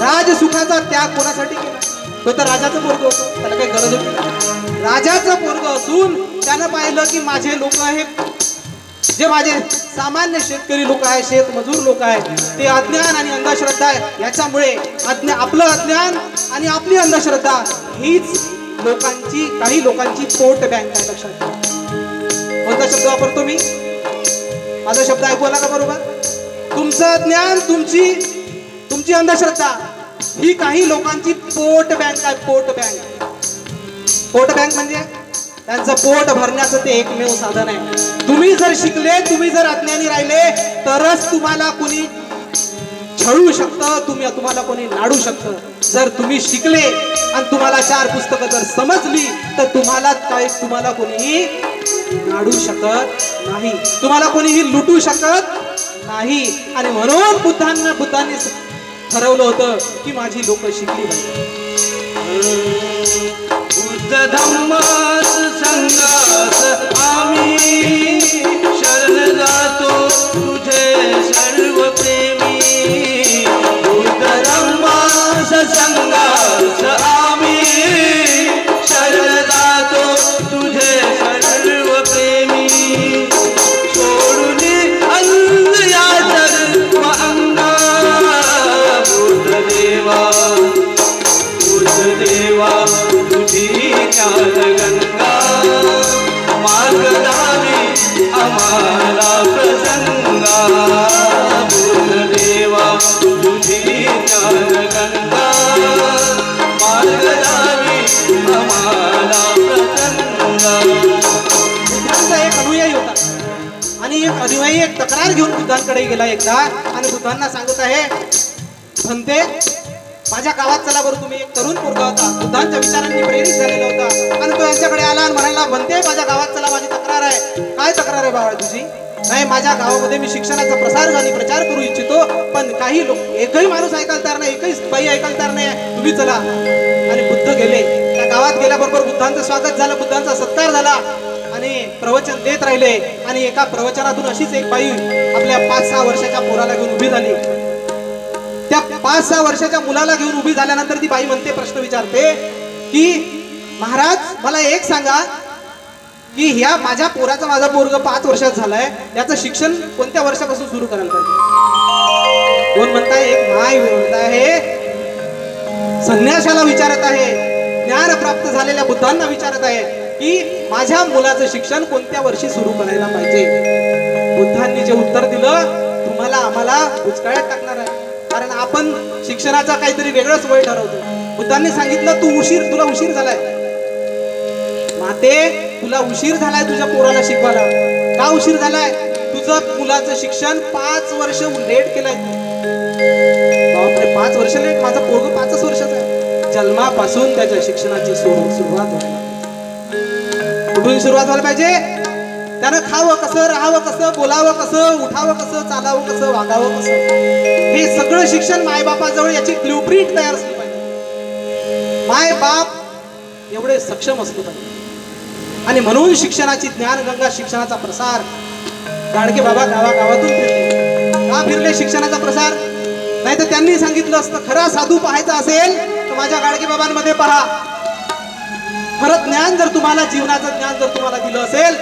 राजसुखाचा त्याग कोणासाठी केला? तो तर राजाचं पोरग होतं, त्याला काही गरज होती? राजाचं पोरग असून त्यानं पाहिलं की माझे लोक हे, जे माझे सामान्य शेतकरी लोक आहेत, शेतमजूर लोक आहेत, ते अज्ञान आणि अंधश्रद्धा आहे। याच्यामुळे आपलं अज्ञान आणि आपली अंधश्रद्धा हीच लोकांची, काही लोकांची पोट बँक आहे। लक्षात ठेवा। कोणता शब्द वापरतो मी? माझा शब्द ऐकू आला का बरोबर? तुमचं अज्ञान, तुमची अंधश्रद्धा ही काही लोकांची पोट बँक आहे। पोट बँक, पोट बँक म्हणजे त्यांचं पोट भरण्याचं ते एकमेव साधन आहे। तुम्ही जर शिकले, तुम्ही जर अज्ञानी राहिले तरच तुम्हाला कोणी छळू शकतं, तुम्हाला कोणी नाडू शकतं। जर तुम्ही शिकले आणि तुम्हाला 4 पुस्तकं जर समजली तर तुम्हाला कोणीही नाडू शकत नाही, तुम्हाला कोणीही लुटू शकत नाही। आणि म्हणून बुद्धांनी ठरवलं होतं की माझी लोक शिकली पाहिजे। बुद्ध धम्मास संघास आम्ही शरण जातो तुझे सर्व प्रेमी। बुद्ध धम्मास संघास आम्ही शरण जातो तुझे सर्व प्रेमी। सोडून अंध या सर्व अंगा, बुद्ध देवा आम्हाला प्रसंगा बुद्धदेवा तुझी ज्ञानगंगा मार्ग लावी आम्हाला प्रसंगा. बुद्धांचा एक अनुयायी होता आणि एक अनुयायी एक तक्रार घेऊन बुद्धांकडे गेला एकदा आणि बुद्धांना सांगत आहे, म्हणते माझ्या गावात चला बरं. तुम्ही एक तरुण पोरगा होता, बुद्धांच्या विचारांनी प्रेरित झालेला होता आणि तो यांच्याकडे आला आणि म्हणाला, म्हणते माझ्या गावात चला, माझी तक्रार आहे. काय तक्रार आहे बाबा तुझी? नाही, माझ्या गावामध्ये मी शिक्षणाचा प्रसार आणि प्रचार करू इच्छितो, पण काही लोक, एकही माणूस ऐकायला तयार नाही, एकही बाई ऐकायला तयार नाही, तुम्ही चला. आणि बुद्ध गेले. त्या गावात गेल्याबरोबर बुद्धांचं स्वागत झालं, बुद्धांचा सत्कार झाला आणि प्रवचन देत राहिले. आणि एका प्रवचनातून अशीच एक बाई आपल्या 5-6 वर्षाच्या पोराला घेऊन उभी झाली. त्या 5-6 वर्षाच्या मुलाला घेऊन उभी झाल्यानंतर ती बाई म्हणते, प्रश्न विचारते की महाराज मला एक सांगा की ह्या माझा पोरग 5 वर्षात झालाय, याचं शिक्षण कोणत्या वर्षापासून सुरू करायला पाहिजे? कोण म्हणताय? एक माय म्हणत आहे, संन्याशाला विचारत आहे, ज्ञान प्राप्त झालेल्या बुद्धांना विचारत आहे की माझ्या मुलाचं शिक्षण कोणत्या वर्षी सुरू करायला पाहिजे. बुद्धांनी जे उत्तर दिलं तुम्हाला आम्हाला उचकाळ्यात टाकणार आहे, कारण आपण शिक्षणाचा काहीतरी वेगळंच वय ठरवतो. बुद्धांनी सांगितलं तुला उशीर झालाय माते, तुला उशीर झालाय तुझ्या पोराला शिकवायला. का उशीर झालाय? तुझं मुलाचं शिक्षण 5 वर्ष लेट केलंय. बापरे, 5 वर्ष लेट? माझं पोरग 5 वर्षाचं आहे. जन्मापासून त्याच्या शिक्षणाची सुरुवात व्हायला, कुठून सुरुवात व्हायला पाहिजे? त्यानं खावं कसं, राहावं कसं, बोलावं कसं, उठावं कसं, चालावं कसं, वागावं कसं, हे सगळं शिक्षण मायबापाजवळ याची ब्लूप्रिंट तयार असली पाहिजे. मायबाप एवढे सक्षम असले पाहिजे. आणि म्हणून शिक्षणाची ज्ञानगंगा, शिक्षणाचा प्रसार गाडगे बाबा गावागावातून फिरले. का फिरले शिक्षणाचा प्रसार? नाही तर त्यांनी सांगितलं असतं, खरा साधू पाहायचा असेल तर माझ्या गाडगे बाबांमध्ये पहा. खरं ज्ञान जर तुम्हाला, जीवनाचं ज्ञान जर तुम्हाला दिलं असेल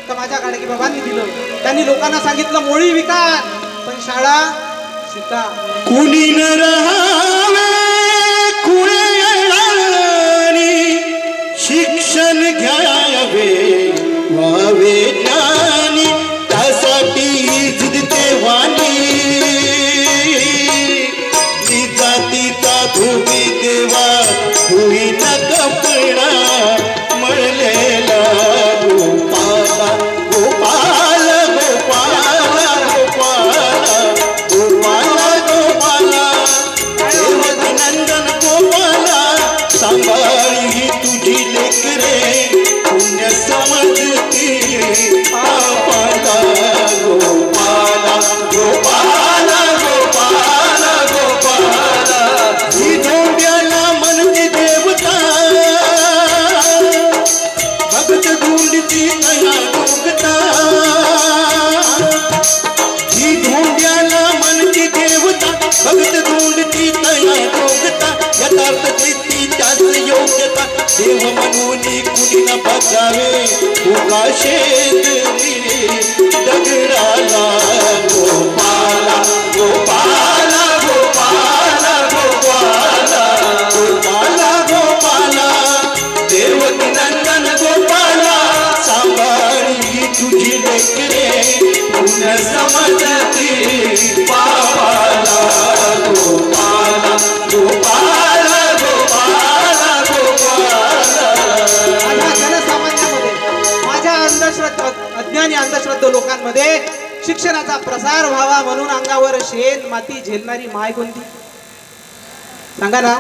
तर माझ्या गाडगे बाबांनी दिलं. त्यांनी लोकांना सांगितलं मोळी विका पण शाळा शिका. कुणी न राहावे कुळेळानी, शिक्षण घ्यावे व्हावे ज्ञानी, त्यासाठी जिदते वाणी जातीचा धोबी देवा होई न कपडा मळलेला गोपाला गोपाल गोपाला गोपाला गोपाला गोपाला देवनंदन गोपाला, सांभाळी तुझी लेकरे पुण्य समजती पापाला गोपाला गोपाला गोपाला गोपाला. ही धोंड्याला म्हणते देवता भक्त धोंडती तया डोकता. ही धोंड्याला म्हणते देवता भक्त धोंडती तया डोकता. यथार्थ प्रीती त्याच योग्यता, देव म्हणून कुणी न बघावे तुका शेतरी दगडाला गोपाला गोपाला गोपाला गोपाला गोपाला गोपाला देवकी नंदन गोपाला, सांभाळी तुझी लेकरे पुण्य समजती पापाला गोपाला गोपाला गोपाला गोपाला. माझ्या जनसामान्यामध्ये, माझ्या अज्ञानी अंधश्रद्धा लोकांमध्ये शिक्षणाचा प्रसार व्हावा म्हणून अंगावर शेण माती झेलणारी माय कोणती? सांगा ना.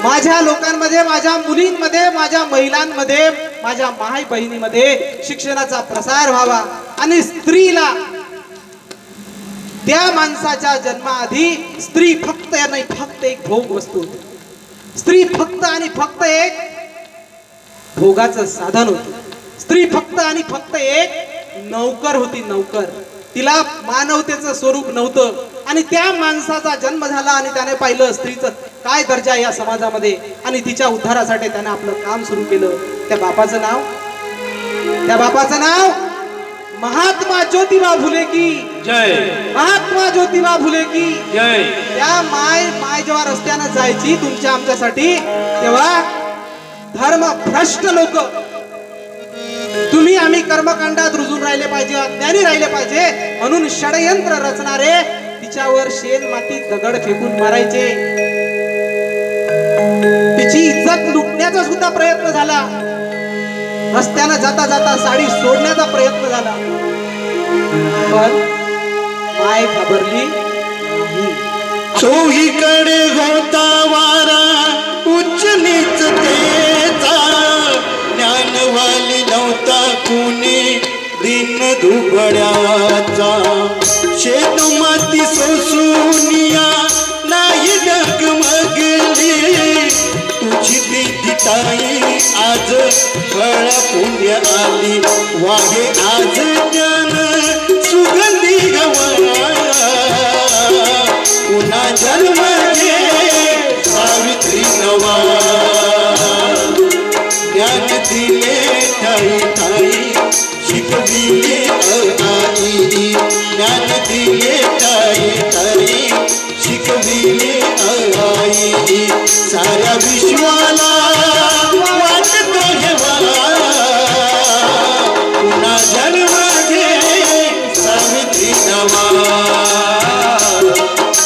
माझ्या लोकांमध्ये, माझ्या मुलींमध्ये, माझ्या महिलांमध्ये, माझ्या माय बहिणीमध्ये शिक्षणाचा प्रसार व्हावा. आणि स्त्रीला, त्या माणसाच्या जन्माआधी स्त्री फक्त नाही, फक्त एक भोग वस्तू होती. स्त्री फक्त आणि फक्त एक भोगाचं साधन होतं. स्त्री फक्त आणि फक्त एक नौकर होती, नौकर. तिला मानवतेचं स्वरूप नव्हतं. आणि त्या माणसाचा जन्म झाला आणि त्याने पाहिलं स्त्रीचं काय दर्जा या समाजामध्ये, आणि तिच्या उद्धारासाठी त्याने आपलं काम सुरू केलं. त्या बापाचं नाव महात्मा ज्योतिबा फुले की जय. महात्मा ज्योतिबा फुले की जय. त्या माय जेव्हा रस्त्यानं जायची तुमच्या आमच्यासाठी, तेव्हा धर्म भ्रष्ट लोक तुम्ही आम्ही कर्मकांडात रुजून राहिले पाहिजे, अज्ञानी राहिले पाहिजे म्हणून षडयंत्र रचणारे तिच्यावर शेण माती दगड फेकून मारायचे. तिची इज्जत लुटण्याचा सुद्धा प्रयत्न झाला. रस्त्यानं जाता जाता साडी सोडण्याचा प्रयत्न झाला, पण माय घाबरली नाही. चोहीकडे होता वारा उच्च नीचतेचा, ज्ञानवाली नव्हता कुणी दिन दुबळ्याचा. शेत माती सोसूनिया नाही डगमगली, तुझी प्रीती ताई आज फळ पुण्य आली. वाहे आज ज्ञान सुगंधी गवा, पुन्हा जन्म घे सावित्री नवा. ज्ञान दिले ठाई ठाई शिकविले आई, ज्ञान दिले ठाई ठाई शिकविले आई. साऱ्या विश्वाला वाटतो हेवा, पुन्हा जन्म घे सावित्री नवा.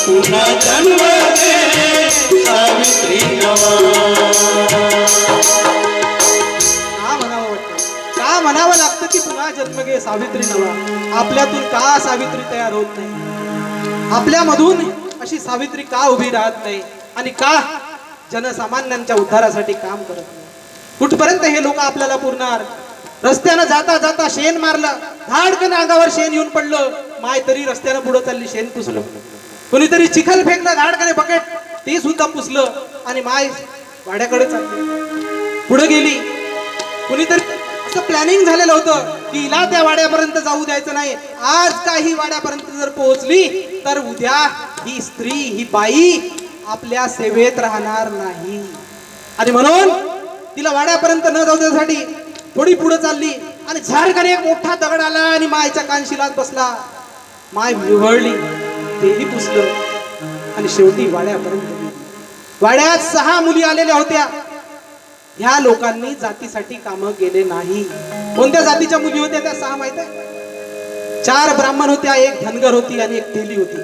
पुन्हा जन्म घे सावित्री नवा. का म्हणावं लागतं की पुन्हा जन्म घे सावित्री नवा? आपल्यातून का सावित्री तयार होत नाही? आपल्यामधून अशी सावित्री का उभी राहत नाही? आणि का जनसामान्यांच्या उद्धारासाठी काम करत नाही? कुठपर्यंत हे लोक आपल्याला पुरणार? रस्त्यानं जाता जाता शेण मारलं, धाडकन अंगावर शेण येऊन पडलं, माय तरी रस्त्यानं पुढे चालली शेण पुसलं. कोणीतरी चिखल फेकलं धाडकने बकेट, ते सुद्धा पुसलं आणि माय वाड्याकडे चालली, पुढे गेली. कुणीतरी असं प्लॅनिंग झालेलं होतं की हिला त्या वाड्यापर्यंत जाऊ द्यायचं नाही. आज काही वाड्यापर्यंत जर पोहोचली तर उद्या ही स्त्री, ही बाई आपल्या सेवेत राहणार नाही. आणि म्हणून तिला वाड्यापर्यंत न जाऊ देण्यासाठी थोडी पुढे चालली आणि झारखने एक मोठा दगड आला आणि मायच्या कानशिलात बसला. माय विव्हळली, तेही पुसलं आणि शेवटी वाड्यापर्यंत गेली. वाड्यात 6 मुली आलेल्या होत्या. ह्या लोकांनी जातीसाठी कामं केले नाही. कोणत्या जातीच्या मुली होत्या त्या 6 माहित आहे? 4 ब्राह्मण होत्या, 1 धनगर होती आणि 1 तेली होती.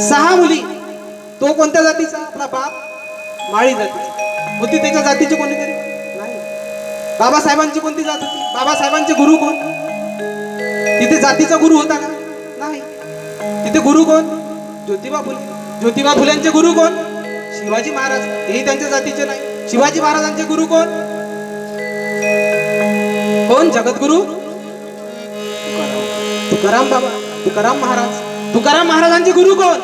6 मुली. तो कोणत्या जातीचा? आपला बाप माळी जातीचा होती. त्याच्या जातीचे कोणीतरी नाही. बाबासाहेबांची कोणती जात होती? बाबासाहेबांचे गुरु कोण? तिथे जातीचा गुरु होता का? नाही. तिथे गुरु कोण? ज्योतिबा फुले. ज्योतिबा फुल्यांचे गुरु कोण? शिवाजी महाराज. हेही त्यांच्या जातीचे नाही. शिवाजी महाराजांचे गुरु कोण? कोण? जगद्गुरु तुकाराम बाबा, तुकाराम महाराज. तुकाराम महाराजांचे गुरु कोण?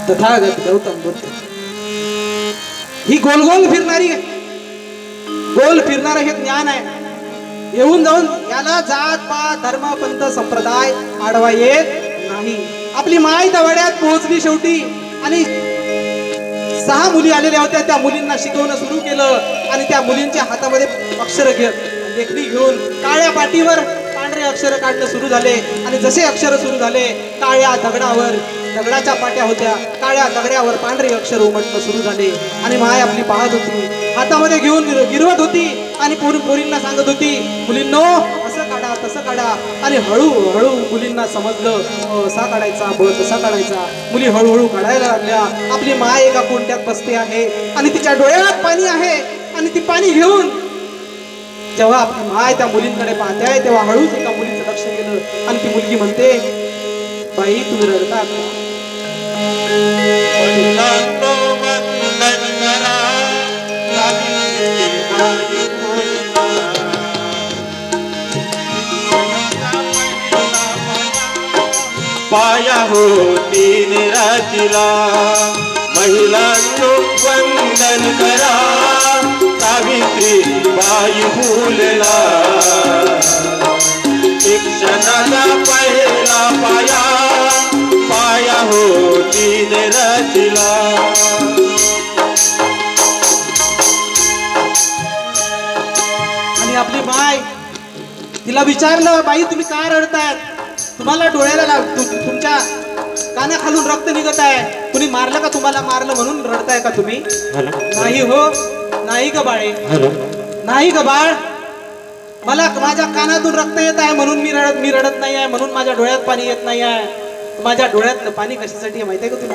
तथागत गौतम बुद्ध. ही गोल गोल फिरणारी, गोल फिरणारं हे ज्ञान आहे. येऊन जाऊन याला जात पात धर्म पंथ संप्रदाय आडवा येत नाही. आपली माय त्या वाड्यात पोहोचली शेवटी आणि 6 मुली आलेल्या होत्या. त्या मुलींना शिकवणं सुरू केलं आणि त्या मुलींच्या हातामध्ये अक्षर लेखणी घेऊन काळ्या पाटीवर पांढरे अक्षर काढणं सुरू झाले. आणि जसे अक्षर सुरू झाले, काळ्या दगडावर, दगडाच्या पाट्या होत्या, काळ्या दगड्यावर पांढरे अक्षर उमटणं सुरू झाले. आणि माय आपली पाहत होती, हातामध्ये घेऊन गिरवत होती आणि पोरींना सांगत होती, मुलींनो असं काढा तसं काढा. आणि हळूहळू मुलींना समजलं असा काढायचा, तसा काढायचा. मुली हळूहळू काढायला लागल्या. आपली माय एका कोंड्यात बसते आहे आणि तिच्या डोळ्यात पाणी आहे आणि ती पाणी घेऊन जेव्हा आपली माय त्या मुलींकडे पाहते आहे तेव्हा हळूच एका मुलीचं लक्ष गेलं आणि ती मुलगी म्हणते, बाई तुम्ही रडता का? पाया होती निराजिला महिलांनो वंदन करा. सावित्री बाई फुलला शिक्षणाचा पहिला पाया. पाया होती निराजिला. आणि आपली माय तिला विचारलं, बाई तुम्ही का रडतायत? तुम्हाला डोळ्याला तुमच्या कानाखालून रक्त निघत आहे. कुणी मारलं का? तुम्हाला मारलं म्हणून रडताय का तुम्ही? नाही हो, नाही का बाळे. नाही ग बाळ, मला माझ्या कानातून रक्त येत आहे म्हणून मी रडत नाही आहे, म्हणून माझ्या डोळ्यात पाणी येत नाही आहे. माझ्या डोळ्यातलं पाणी कशासाठी आहे माहिती आहे का तुला?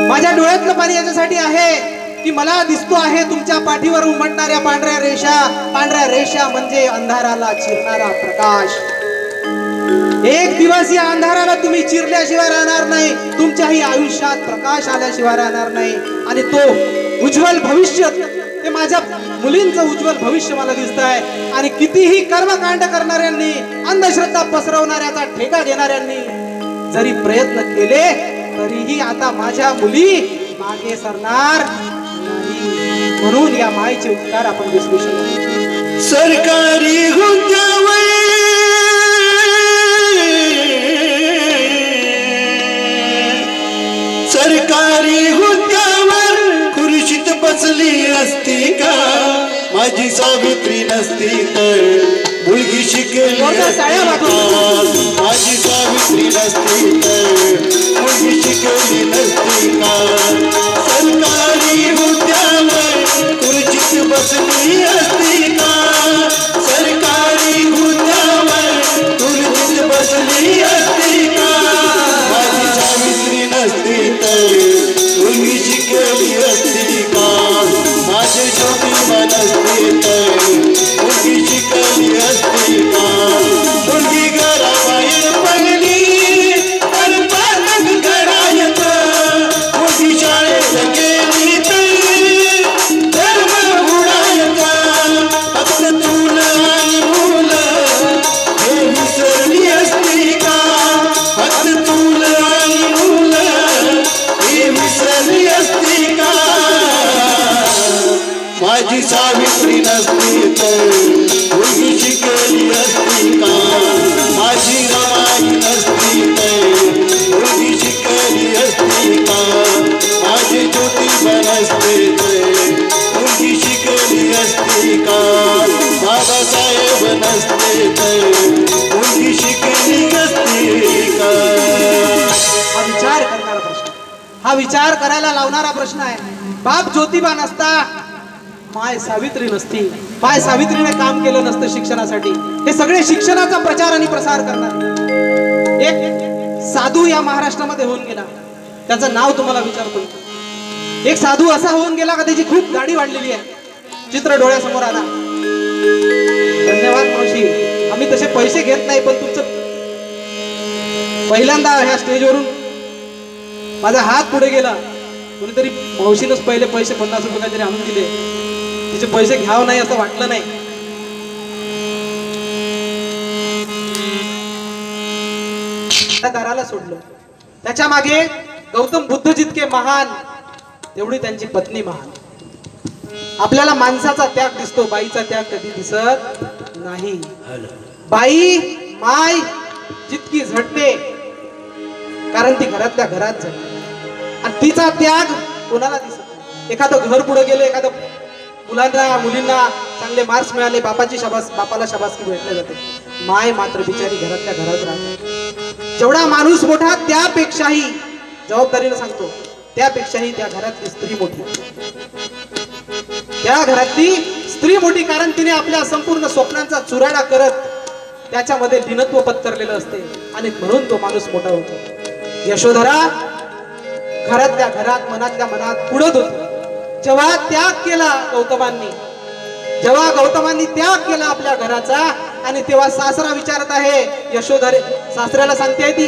माझ्या डोळ्यातलं पाणी याच्यासाठी आहे की मला दिसतो आहे तुमच्या पाठीवर उमटणाऱ्या पांढऱ्या रेषा. पांढऱ्या रेषा म्हणजे अंधाराला चिरणारा प्रकाश. एक दिवस या अंधाराला तुम्ही चिरल्याशिवाय राहणार नाही, तुमच्याही आयुष्यात प्रकाश आल्याशिवाय राहणार नाही. आणि तो उज्ज्वल भविष्य, ते माझ्या मुलींचं उज्ज्वल भविष्य मला दिसत आहे. आणि कितीही कर्मकांड करणाऱ्यांनी, अंधश्रद्धा पसरवणाऱ्याचा ठेका घेणाऱ्यांनी जरी प्रयत्न केले तरीही आता माझ्या मुली मागे सरणार नाही. म्हणून या मायेचे उपकार आपण विसरू शकतो. सरकारी हुद्द्यावर सरकारी हुद्द्यावर खुर्शीत बसली असती का माझी सावित्री नसती तर मुलगी शिकली माझी सावित्री नसती तर मुलगी शिकली नसती का. सरकारी हुद्द्यावर खुर्शीत बसली असती का सरकारी हुद्द्यावर खुर्शीत बसली असती का माझी सावित्री नसती तर मुलगी शिकली असती का माझे ज्योतिबा नसते तर मुलगी शिकली असती का. मुलगी घराबाहेर पडली तर पालक घरायत मुलगी शाळेत गेली तर धर्म उडायचा. फक्त तुला आणि मुलं हे विसरली असती का फक्त तुला आणि मुलं हे विसरली असती का माझी सावित्री नसती तर मुलगी शिकली असती का माझी रमाई नसती तर मुलगी शिकली असती का माझे ज्योतिबा नसते तर मुलगी शिकली असती का बाबासाहेब नसते तर मुलगी शिकली असती का. हा विचार करणारा प्रश्न, हा विचार करायला लावणारा प्रश्न आहे. बाप ज्योतिबा नसता, माय सावित्री नसती, माय सावित्रीने काम केलं नसतं शिक्षणासाठी. हे सगळे शिक्षणाचा प्रचार आणि प्रसार करणार. एक साधू या महाराष्ट्रामध्ये होऊन गेला, त्याचं नाव तुम्हाला विचारतो. एक साधू असा होऊन गेला का त्याची खूप दाढी वाढलेली आहे, चित्र डोळ्यासमोर आला. धन्यवाद मावशी, आम्ही तसे पैसे घेत नाही, पण तुमचं पहिल्यांदा ह्या स्टेजवरून माझा हात पुढे गेला. कोणीतरी मावशीनच पहिले पैसे 50 रुपये काहीतरी आणून दिले, तिचे पैसे घ्यावं नाही असं वाटलं नाही. त्या दाराला सोडलं. त्याच्या मागे गौतम बुद्ध जितके महान तेवढी त्यांची पत्नी महान. आपल्याला माणसाचा त्याग दिसतो, बाईचा त्याग कधी दिसत नाही. बाई माय जितकी झटते कारण ती घरातल्या घरात झटते, आणि तिचा त्याग कोणाला दिसत नाही. एखादं घर पुढे गेलं, एखादं मुलांना मुलींना चांगले मार्क्स मिळाले, बापाला शाबासकी भेटले जाते. माय मात्र बिचारी घरातल्या घरात राहते. जेवढा माणूस मोठा त्यापेक्षाही, जबाबदारीने सांगतो, त्यापेक्षाही त्या घरातली स्त्री मोठी. त्या घरातली स्त्री मोठी कारण तिने आपल्या संपूर्ण स्वप्नांचा चुराडा करत त्याच्यामध्ये लीनत्व पत्करलेलं असते, आणि म्हणून तो माणूस मोठा होतो. यशोधरा घरातल्या घरात, मनातल्या मनात पुढत होती. जेव्हा त्याग केला गौतमांनी, जेव्हा गौतमांनी त्याग केला आपल्या घराचा, आणि तेव्हा सासरा विचारत आहे यशोधरे, सासऱ्याला सांगते ती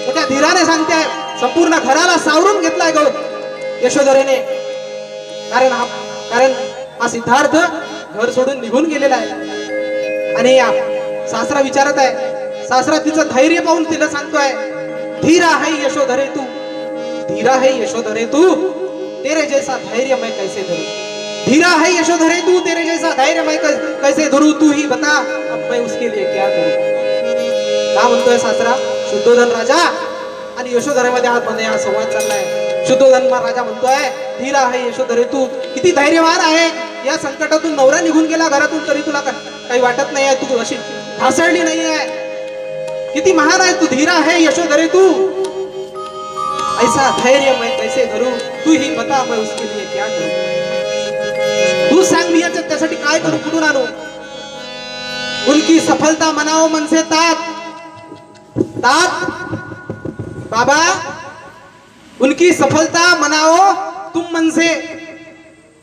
मोठ्या धीराने सांगते, संपूर्ण घराला सावरून घेतलाय यशोधरेने. कारण हा सिद्धार्थ घर सोडून निघून गेलेला आहे. आणि सासरा विचारत आहे, सासरा तिचं धैर्य पाहून तिला सांगतोय, धीरा है यशोधरे तू, धीरा है यशोधरे तू, तेरे जैसा धैर्य मैं कैसे धरूं, धीरा है यशोधरे तू, तेरे जैसा धैर्य मैं कैसे धरूं, तू ही बता अब मैं उसके लिए क्या करूं. का म्हणतोय सासरा? शुद्धोधन राजा आणि यशोधरेमध्ये हा संवाद चाललाय. शुद्धोधन राजा म्हणतोय, धीरा है यशोधरे तू, किती धैर्यवान आहे. या संकटातून नवरा निघून गेला घरातून तरी तुला काही वाटत नाही आहे, तू अशी ढासळली नाही आहे, किती महान आहे तू. धीरा है यशोधरे तू, ऐसा धैर्य मैं कैसे धरूं, तू ही बता मैं उसके लिए क्या करूं. तू सांग मी त्यासाठी काय करू, कुठून आणू? उनकी सफलता मनाओ मन से तात तात बाबा, उनकी सफलता मनाओ तुम मन से,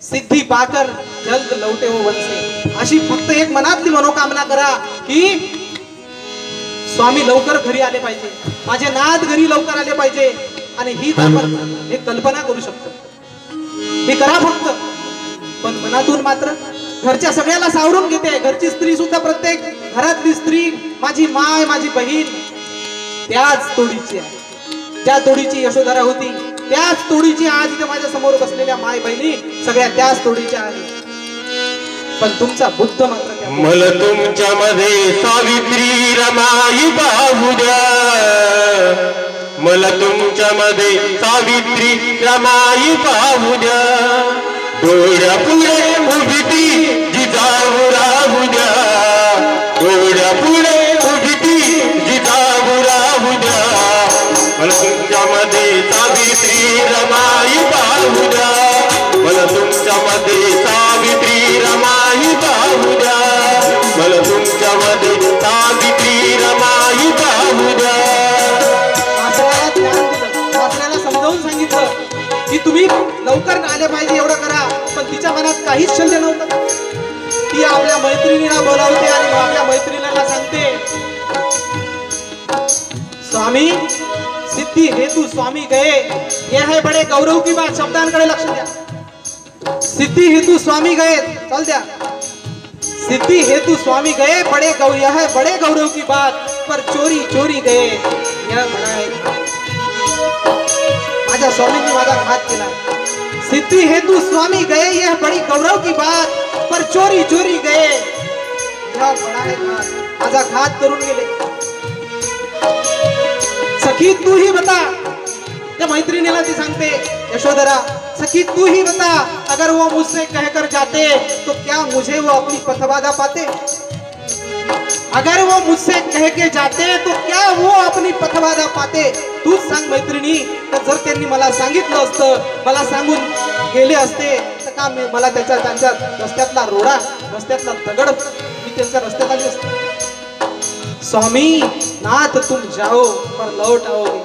सिद्धी पाकर जल्द लौटे हो वन से. अशी फक्त एक मनातली मनोकामना करा की स्वामी लवकर घरी आले पाहिजे, माझे नाथ घरी लवकर आले पाहिजे. आणि हीच आपण एक कल्पना करू शकतो. हे करा फक्त, पण मनातून मात्र घरच्या सगळ्याला सावरून घेते. घरची स्त्री सुद्धा, प्रत्येक घरातली स्त्री माझी माय, माझी बहीण त्याच तोडीची आहे. ज्या तोडीची यशोधरा होती त्याच तोडीची आज इथे माझ्या समोर बसलेल्या माय बहिणी सगळ्या त्याच तोडीच्या आहेत. पण तुमचा बुद्ध मात्र मला तुमच्या मध्ये सावित्री रमाई पाहू द्या, मला तुमच्या मध्ये सावित्री रमाई पाहू द्या. डोळ्या पुढे उभी ती जिजाऊ राहू द्या, डोळ्या पुढे उभी ती जिजाऊ राहू द्या. मला तुमच्या मध्ये सावित्री रमाई पाहू द्या, मला तुमच्या मध्ये सावित्री रमाई पाहू द्या, मला तुमच्या मध्ये सावित्री रमाई पाहू द्या. आपल्याला समजावून सांगितलं की तुम्ही लवकर आले पाहिजे, एवढं करा. पण तिच्या मनात काहीच शल्य नव्हतं. ती आपल्या मैत्रिणीला बोलावते आणि आपल्या मैत्रिणीला सांगते, स्वामी सिद्धि हेतु स्वामी गए, यह है बड़े गौरव की बात. शब्दांकडे लक्ष द्या. सिद्धि हेतु स्वामी गए, चल द्या. सिद्धि हेतु स्वामी गए, यह है बड़े गौरव की बात, पर चोरी चोरी गए यह बड़ा है. माझ्या स्वामींनी माझा घात केला. सिद्धि हेतु स्वामी गए, यह बड़ी गौरव की बात, पर चोरी चोरी गए यह बड़ा है घात. माझा घात करून गेले. सखी तू ही बता, त्या मैत्रिणीला ती सांगते यशोधरा, सखी तू ही बता, अगर वो मुझसे कहकर जाते तो क्या मुझे वो अपनी पथबाधा पाते? अगर वो मुझसे कह के जाते तो क्या वो अपनी पथबाधा पाते? तूच सांग मैत्रिणी. तर जर त्यांनी मला सांगितलं असतं, मला सांगून गेले असते तर का मला त्यांच्या रस्त्यातला रोडा, रस्त्यातला दगड मी त्यांच्या रस्त्यात आली असते. स्वामी नाथ तुम जाओ पर लौट आओगे,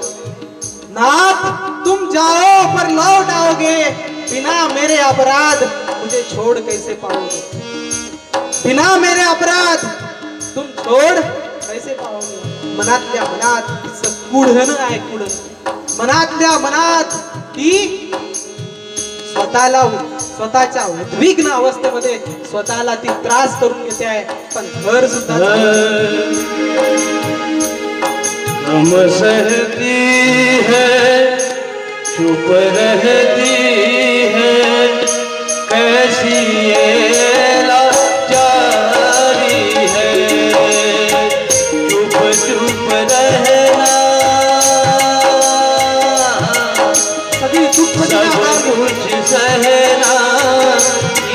नाथ तुम जाओ पर लौट आओगे, बिना मेरे अपराध मुझे छोड़ कैसे पाओगे, बिना मेरे अपराध तुम छोड़ कैसे पाओगे. मनातल्या मनात कुढन आहे, कुढन. मनातल्या मनात ती स्वतःच्या उद्विग्न अवस्थेमध्ये स्वतःला ती त्रास करून घेते आहे. पण घर सुद्धा हम सहती है, चुप रहती है, कैसी ये लाचारी है. चुप चुप रहना, सब कुछ सहना,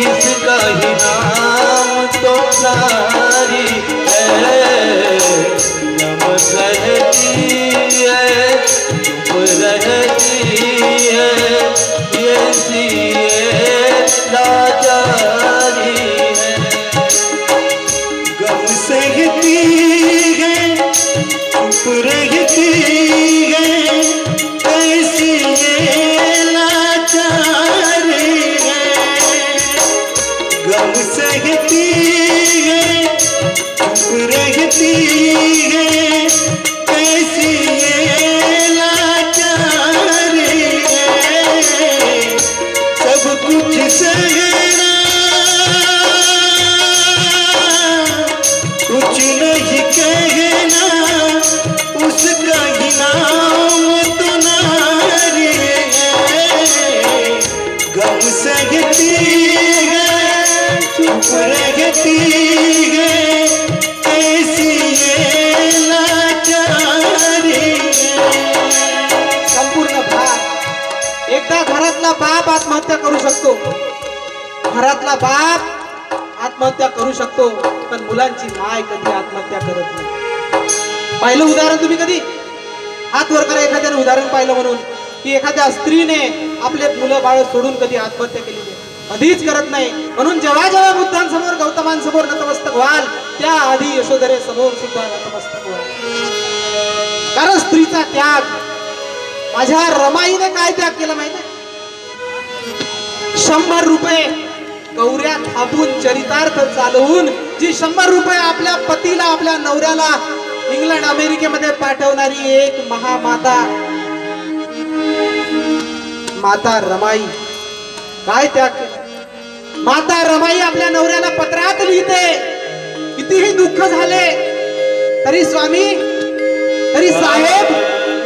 इसका ही नाम तो नारी है. नम सहती है, चुप रहती है, ऐसी लाचारी है. गम सहती है, चुप रहती है, ऐसी ये लाचारी है. गम सहती है, चुप रहती है, कैसी ये लाचारी है. सब कुछ सहना, कुछ नहीं कहना, उसका ही नाम तो नारी है. गम सहती है, चुप रहती है, ऐसी ये लाचारी है. संपूर्ण भाग. एकदा घरातला बाप आत्महत्या करू शकतो, घरातला बाप आत्महत्या करू शकतो, पण मुलांची माय कधी आत्महत्या करत नाही. पाहिलं उदाहरण तुम्ही कधी? हात वर करा एखाद्याने उदाहरण पाहिलं म्हणून की एखाद्या स्त्रीने आपले मुलं बाळ सोडून कधी आत्महत्या केली. कधीच करत नाही. म्हणून जेव्हा जेव्हा बुद्धांसमोर गौतमांसमोर नतमस्तक व्हाल त्या आधी यशोधरे समोर सुद्धा नतमस्तक व्हाल. कारण स्त्रीचा त्याग, माझ्या रमाईने काय त्याग केला माहिती? 100 रुपये गौऱ्या थापून चरितार्थ चालवून जी 100 रुपये आपल्या पतीला आपल्या नवऱ्याला इंग्लंड अमेरिकेमध्ये पाठवणारी एक महामाता माता रमाई काय त्याग केला. माता रमाई आपल्या नवऱ्याला पत्रात लिहिते, कितीही दुःख झाले तरी स्वामी, तरी साहेब,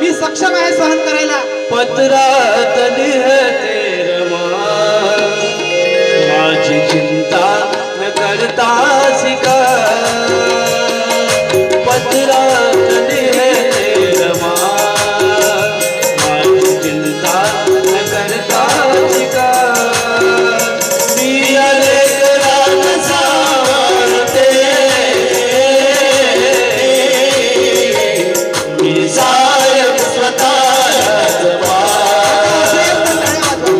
मी सक्षम आहे सहन करायला. पत्रात लिहते रमा, माझी चिंता न करता शिका. पत्रात लिहते रमा, माझी चिंता न करता शिका. मी लेकरान सांभाळते, मी साहेब स्वतःला जपा,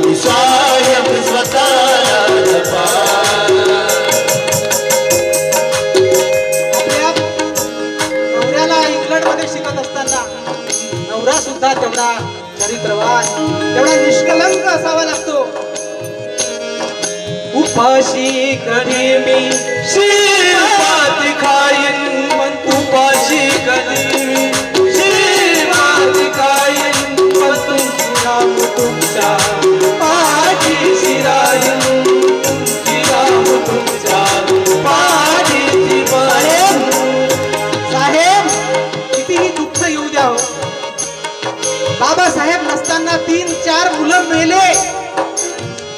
मी साहेब स्वतःला जपा. आपल्या नवऱ्याला इंग्लंड मध्ये शिकत असताना नवरा सुद्धा तेवढा चरित्रवान, तेवढा निष्कलंक असावा लागतो. उपाशी कधी मी श्रीपाद खाईन, पण उपाशी कधी मी श्रीपाद खाईन, पण तुमची नाम तुमच्या पाठीशी राहीन, तुमची नाम तुमच्या पाठीशी राहीन. साहेब, कितीही दुःख येऊ द्या हो, बाबासाहेब नसताना 3-4 मुलं मेले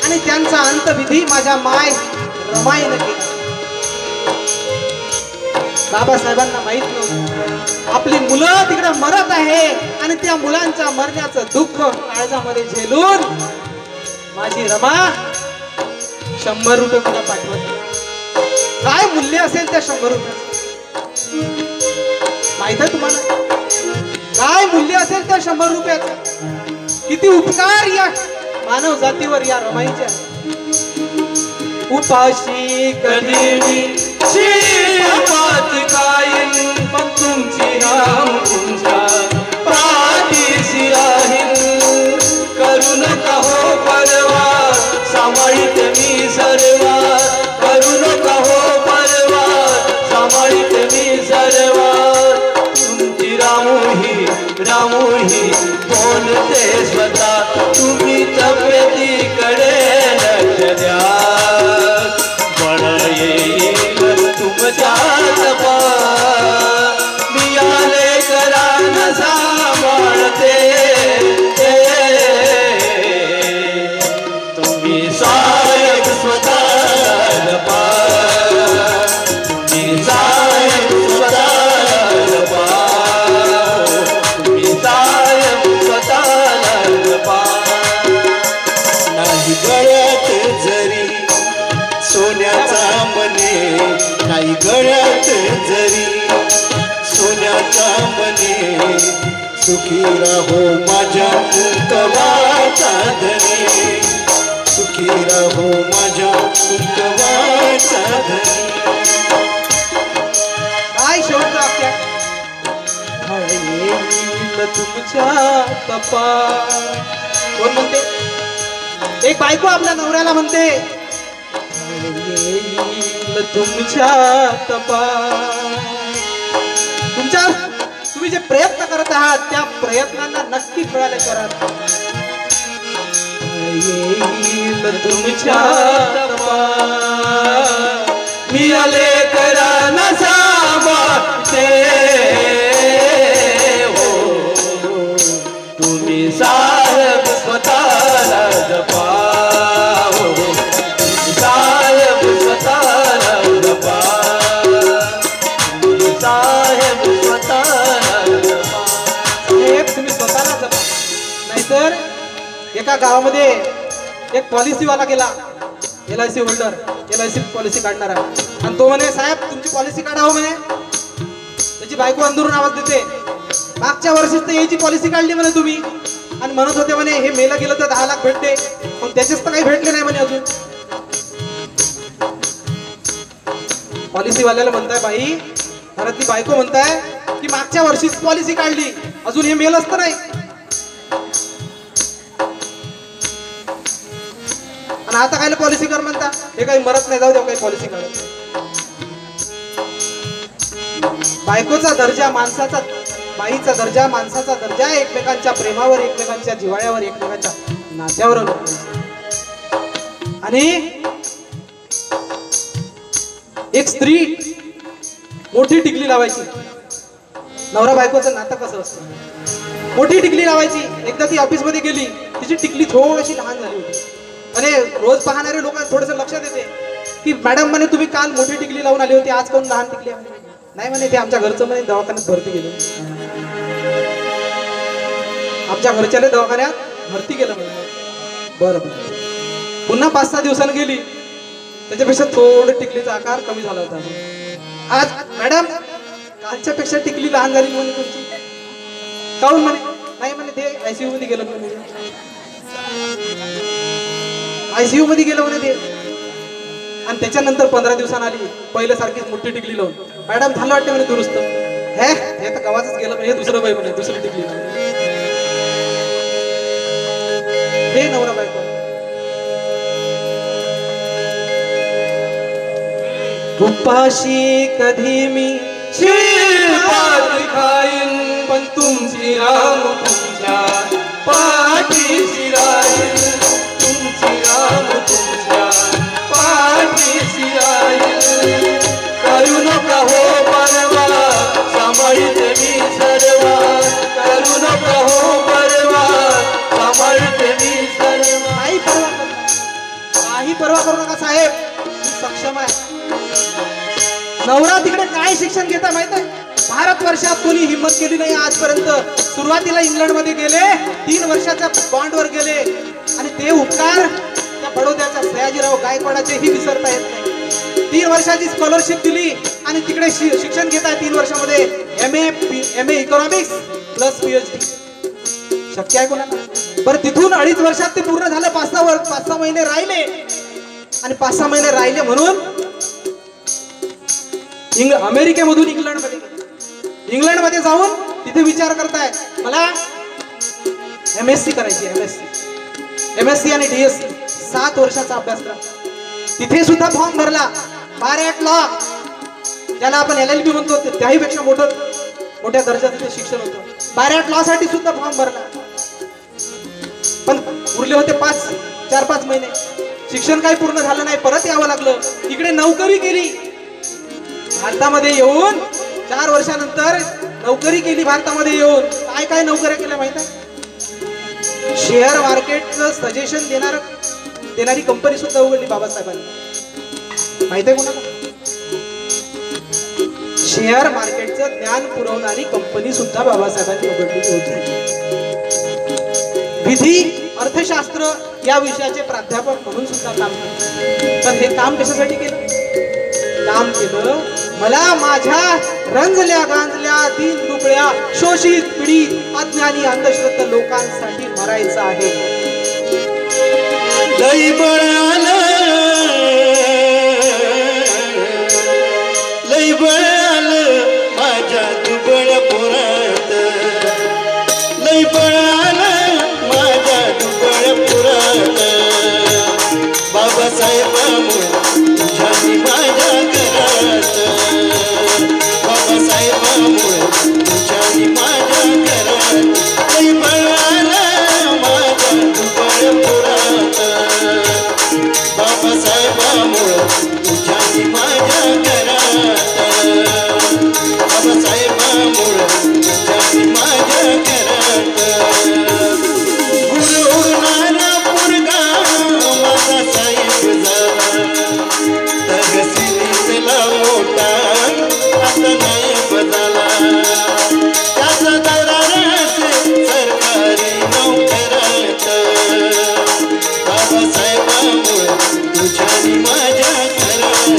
आणि त्यांचा अंतविधी माझ्या माय रमाईने केला. बाबासाहेबांना माहित नव्हतं आपली मुलं तिकडे मरत आहे आणि त्या मुलांच्या मरण्याचं दुःख काळजामध्ये झेलून माझी रमा 100 रुपये मला पाठवत. काय मूल्य असेल त्या 100 रुपयाचं माहित आहे तुम्हाला? काय मूल्य असेल त्या 100 रुपयाचं? किती उपकार या मानव जातीवर या रमाईच्या. उपाशी कधी मी श्रीपाद खाईन, पण तुमची नाम तुमच्या पाठीशी राहीन. करू नका हो परवा, सांभाळीत मी सर्वा. करू नका हो परवा, सांभाळीत मी सर्वा. तुमची रामूही रामूही बोलते स्वतः, तुम्ही तब्येतीकडे लक्ष द्या. बळ येईल तुमच्या तपा, मी आले करान सांभाळते. तुम्ही साहेब स्वतःला जपा, तुम्ही साहेब स्वतःला जपा, तुम्ही साहेब स्वतःला जपा. नाही गळ्यात जरी सोन्याचा मने, नाही गळ्यात जरी सोन्याचा मने, सुखी राहो माझ्या कुंकवाचा धनी, सुखी राहो माझ्या कुंकवाचा धनी. काय शेवटचं वाक्य? येईल तुमच्या तपा. कोण म्हणते? एक बायको आपल्या नवऱ्याला म्हणते, येईल तुमच्या तपा. तुम्ही जे प्रयत्न करत आहात त्या प्रयत्नांना नक्की फळाले करा. येईल तुमच्या तपा, मी आले करा न सांभाळते. हो तुम्ही साहेब स्वतःला जपा, हो साहेब स्वतःला जपा, साहेब स्वतःला जपा. साहेब, तुम्ही स्वतःला जपा. नाहीतर एका गावामध्ये एक पॉलिसीवाला गेला, LIC होल्डर, LIC पॉलिसी काढणारा, आणि तो म्हणे, साहेब तुमची पॉलिसी काढा हो म्हणे. त्याची बायको अंदरून आवाज देते, मागच्या वर्षीच तर याची पॉलिसी काढली म्हणे तुम्ही, आणि म्हणत होते म्हणे हे मेला गेलं तर 10 लाख भेटते, पण त्याचेच तर काही भेटले नाही म्हणे अजून. पॉलिसीवाल्याला म्हणताय बाई, घरातली बायको म्हणताय की मागच्या वर्षीच पॉलिसी काढली, अजून हे मेल असतं नाही. आणि आता काय पॉलिसी कर म्हणता, हे काही मरत नाही, जाऊ द्या काही पॉलिसी काढत. बायकोचा दर्जा माणसाचा, बाईचा दर्जा माणसाचा दर्जा एकमेकांच्या प्रेमावर, एकमेकांच्या जिव्हाळ्यावर, एकमेकांच्या नात्यावर आणि एक स्त्री मोठी टिकली लावायची. नवरा बायकोचं नातं कसं असतं, मोठी टिकली लावायची. एकदा ती ऑफिस मध्ये गेली, तिची टिकली थोडीशी लहान झाली होती आणि रोज पाहणारे लोक थोडस लक्षात येते की मॅडम म्हणे तुम्ही काल मोठी टिकली लावून आली होती, आज कोण लहान टिकली आहे? नाही म्हणे ते आमच्या घरचं म्हणे दवाखान्यात भरती गेलं, आमच्या घरच्याला दवाखान्यात भरती केलं म्हणे. बरं बरं. पुन्हा 5-6 दिवसांनी गेली, त्याच्यापेक्षा थोडं टिकलीचा आकार कमी झाला होता. आज मॅडम कालच्या पेक्षा टिकली लहान झाली म्हणे तुमची, काऊन म्हणे? नाही म्हणे ते आयसीयू मध्ये गेलं म्हणे, आयसीयू मध्ये गेलं म्हणे ते. आणि त्याच्यानंतर 15 दिवसांनी आली, पहिल्या सारखीच मोठी टिकली लावून. मॅडम झालं वाटतं म्हणे दुरुस्त. हे तर गव्हाच गेलं म्हणे, हे दुसरं बाई म्हणे, दुसरी टिकली. हे नवरा बायको. उपाशी कधी मी श्रीपाद खाईन, पण तुमची राम तुमच्या पाठीशी राहील, तुमची राम तुमच्या पाठीशी राहील. करू नका हो परवा, सांभाळते मी सर्व, करू नका हो परवा, सांभाळते मी सर्व. काही परवा करू नका साहेब, सक्षम आहे. नवरा तिकडे काय शिक्षण घेता माहित आहे? भारतवर्षात कोणी हिंमत केली नाही आजपर्यंत. सुरुवातीला इंग्लंड मध्ये गेले, 3 वर्षाच्या बॉन्डवर गेले आणि ते उपकार त्या बडोद्याच्या सयाजीराव गायकवाडाचेही विसरता येत नाही. 3 वर्षाची स्कॉलरशिप दिली आणि तिकडे शिक्षण घेताय 3 वर्षामध्ये M A economics plus PhD. शक्य आहे कोणाला? बरं तिथून 2.5 वर्षात ते पूर्ण झालं. 5-6 महिने राहिले आणि 5-6 महिने राहिले म्हणून अमेरिकेमधून इंग्लंडमध्ये जाऊन तिथे विचार करताय मला MSc करायची. MSc आणि DSc 7 वर्षाचा अभ्यासक्रम. तिथे सुद्धा फॉर्म भरला. बारेट लॉ, ज्याला आपण LLB म्हणतो, त्याही पेक्षा मोठ्या दर्जाचं ते शिक्षण होतं. बारेट लॉ साठी सुद्धा फॉर्म भरला. पण उरले होते 4-5 महिने. शिक्षण काही पूर्ण झालं नाही, परत यावं लागलं. तिकडे नोकरी केली. भारतामध्ये येऊन 4 वर्षानंतर नोकरी केली. भारतामध्ये येऊन काय नोकऱ्या केल्या माहित आहे? शेअर मार्केटचं सजेशन देणारी कंपनी सुद्धा उघडली बाबासाहेबांनी. माहित आहे कोणाला? शेअर मार्केटचं ज्ञान पुरवणारी कंपनी सुद्धा बाबासाहेबांनी उघडली होती. विधी अर्थशास्त्र या विषयाचे प्राध्यापक म्हणून सुद्धा काम केलं. पण हे काम कशासाठी केलं? काम केलं मला माझ्या रंजल्या गांजल्या दीन दुबळ्या शोषित पीडित अज्ञानी अंधश्रद्धा लोकांसाठी मरायचं आहे. लई बळालं, लई बळालं माझ्या दुबळ पोरात, लई बळालं माझ्या दुबळ पोरात. बाबासाहेबांमुळे तुझ्यानी माझ्या घरात, बाबासाहेबांमुळे तुझ्यानी माझ्या घरात. लई बळालं माझ्या दुबळ पोरात, बाबासाहेबांमुळे तुझ्यानी माझ्या घरात, बाबासाहेबांमुळे तुझ्यानी माझ्या घरात. गुरु उडणारा पोरगा माझा साहेब झाला, तहसीलीतला मोठा आता नायब झाला. त्याचा दरारात सरकारी नोकरात, बाबासाहेबांमुळे तुझ्यानी माझ्या घरात,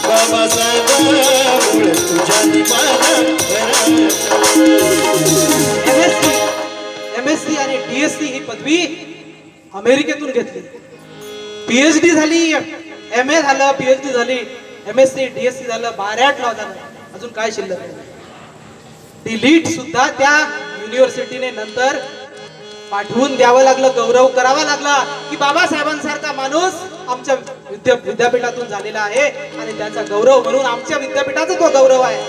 बाबासाहेबांमुळे तुझ्यानी माझ्या घरात. MSc आणि DSc ही पदवी अमेरिकेतून घेतली. PhD झाली, MA झालं, PhD झाली, MSc DSc झालं, बाराट लॉ झालं, अजून काय शिल्लक आहे? डिलीट सुद्धा त्या युनिव्हर्सिटीने नंतर पाठवून द्यावं लागलं, गौरव करावा लागला की बाबासाहेबांसारखा माणूस आमच्या विद्यापीठातून झालेला आहे आणि त्याचा गौरव म्हणून आमच्या विद्यापीठाचा तो गौरव आहे,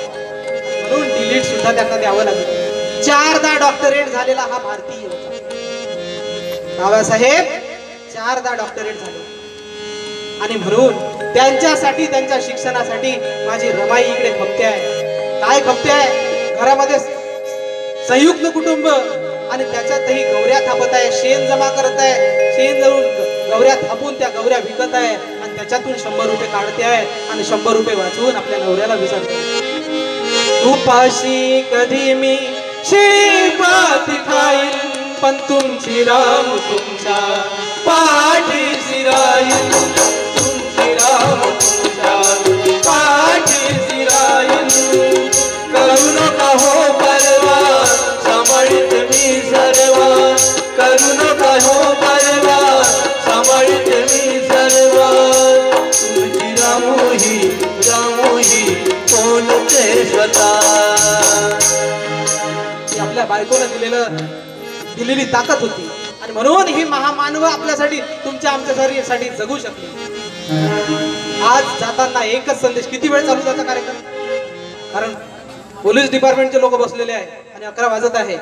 म्हणून डिलीट सुद्धा त्यांना द्यावं लागलं. 4दा डॉक्टरेट झालेला हा भारतीय होता. बाबासाहेब 4दा डॉक्टरेट झाले आणि म्हणून त्यांच्यासाठी, त्यांच्या शिक्षणासाठी माझी रमाई इकडे खपते आहे. काय खपते आहे? घरामध्ये संयुक्त कुटुंब आणि त्याच्यातही गौऱ्या थापत आहे, शेण जमा करत आहे, शेण जळून गौऱ्या थापून त्या गौऱ्या विकत आहे आणि त्याच्यातून 100 रुपये काढते आहे आणि 100 रुपये वाचवून आपल्या नवऱ्याला विसरते. उपाशी कधी मी शिळीभात खाईल, पण तुमची राम तुमच्या पाठीशी राहील, तुमची राम तुमच्या पाठीशी राहील. करू नका हो परवा, सांभाळीत मी सर्व, करू नका हो परवा, सांभाळीत मी सर्व. तुमची रामोही रामोही कोणते स्वतः. आपल्या बायकोनं दिलेली ताकद होती आणि म्हणून ही महामानव आपल्यासाठी, तुमच्या आमच्यासाठी जगू शकली. आज जाताना एकच संदेश. किती वेळ चालू त्याचा कार्यक्रम? कारण पोलीस डिपार्टमेंटचे लोक बसलेले आहे आणि 11 वाजत आहे.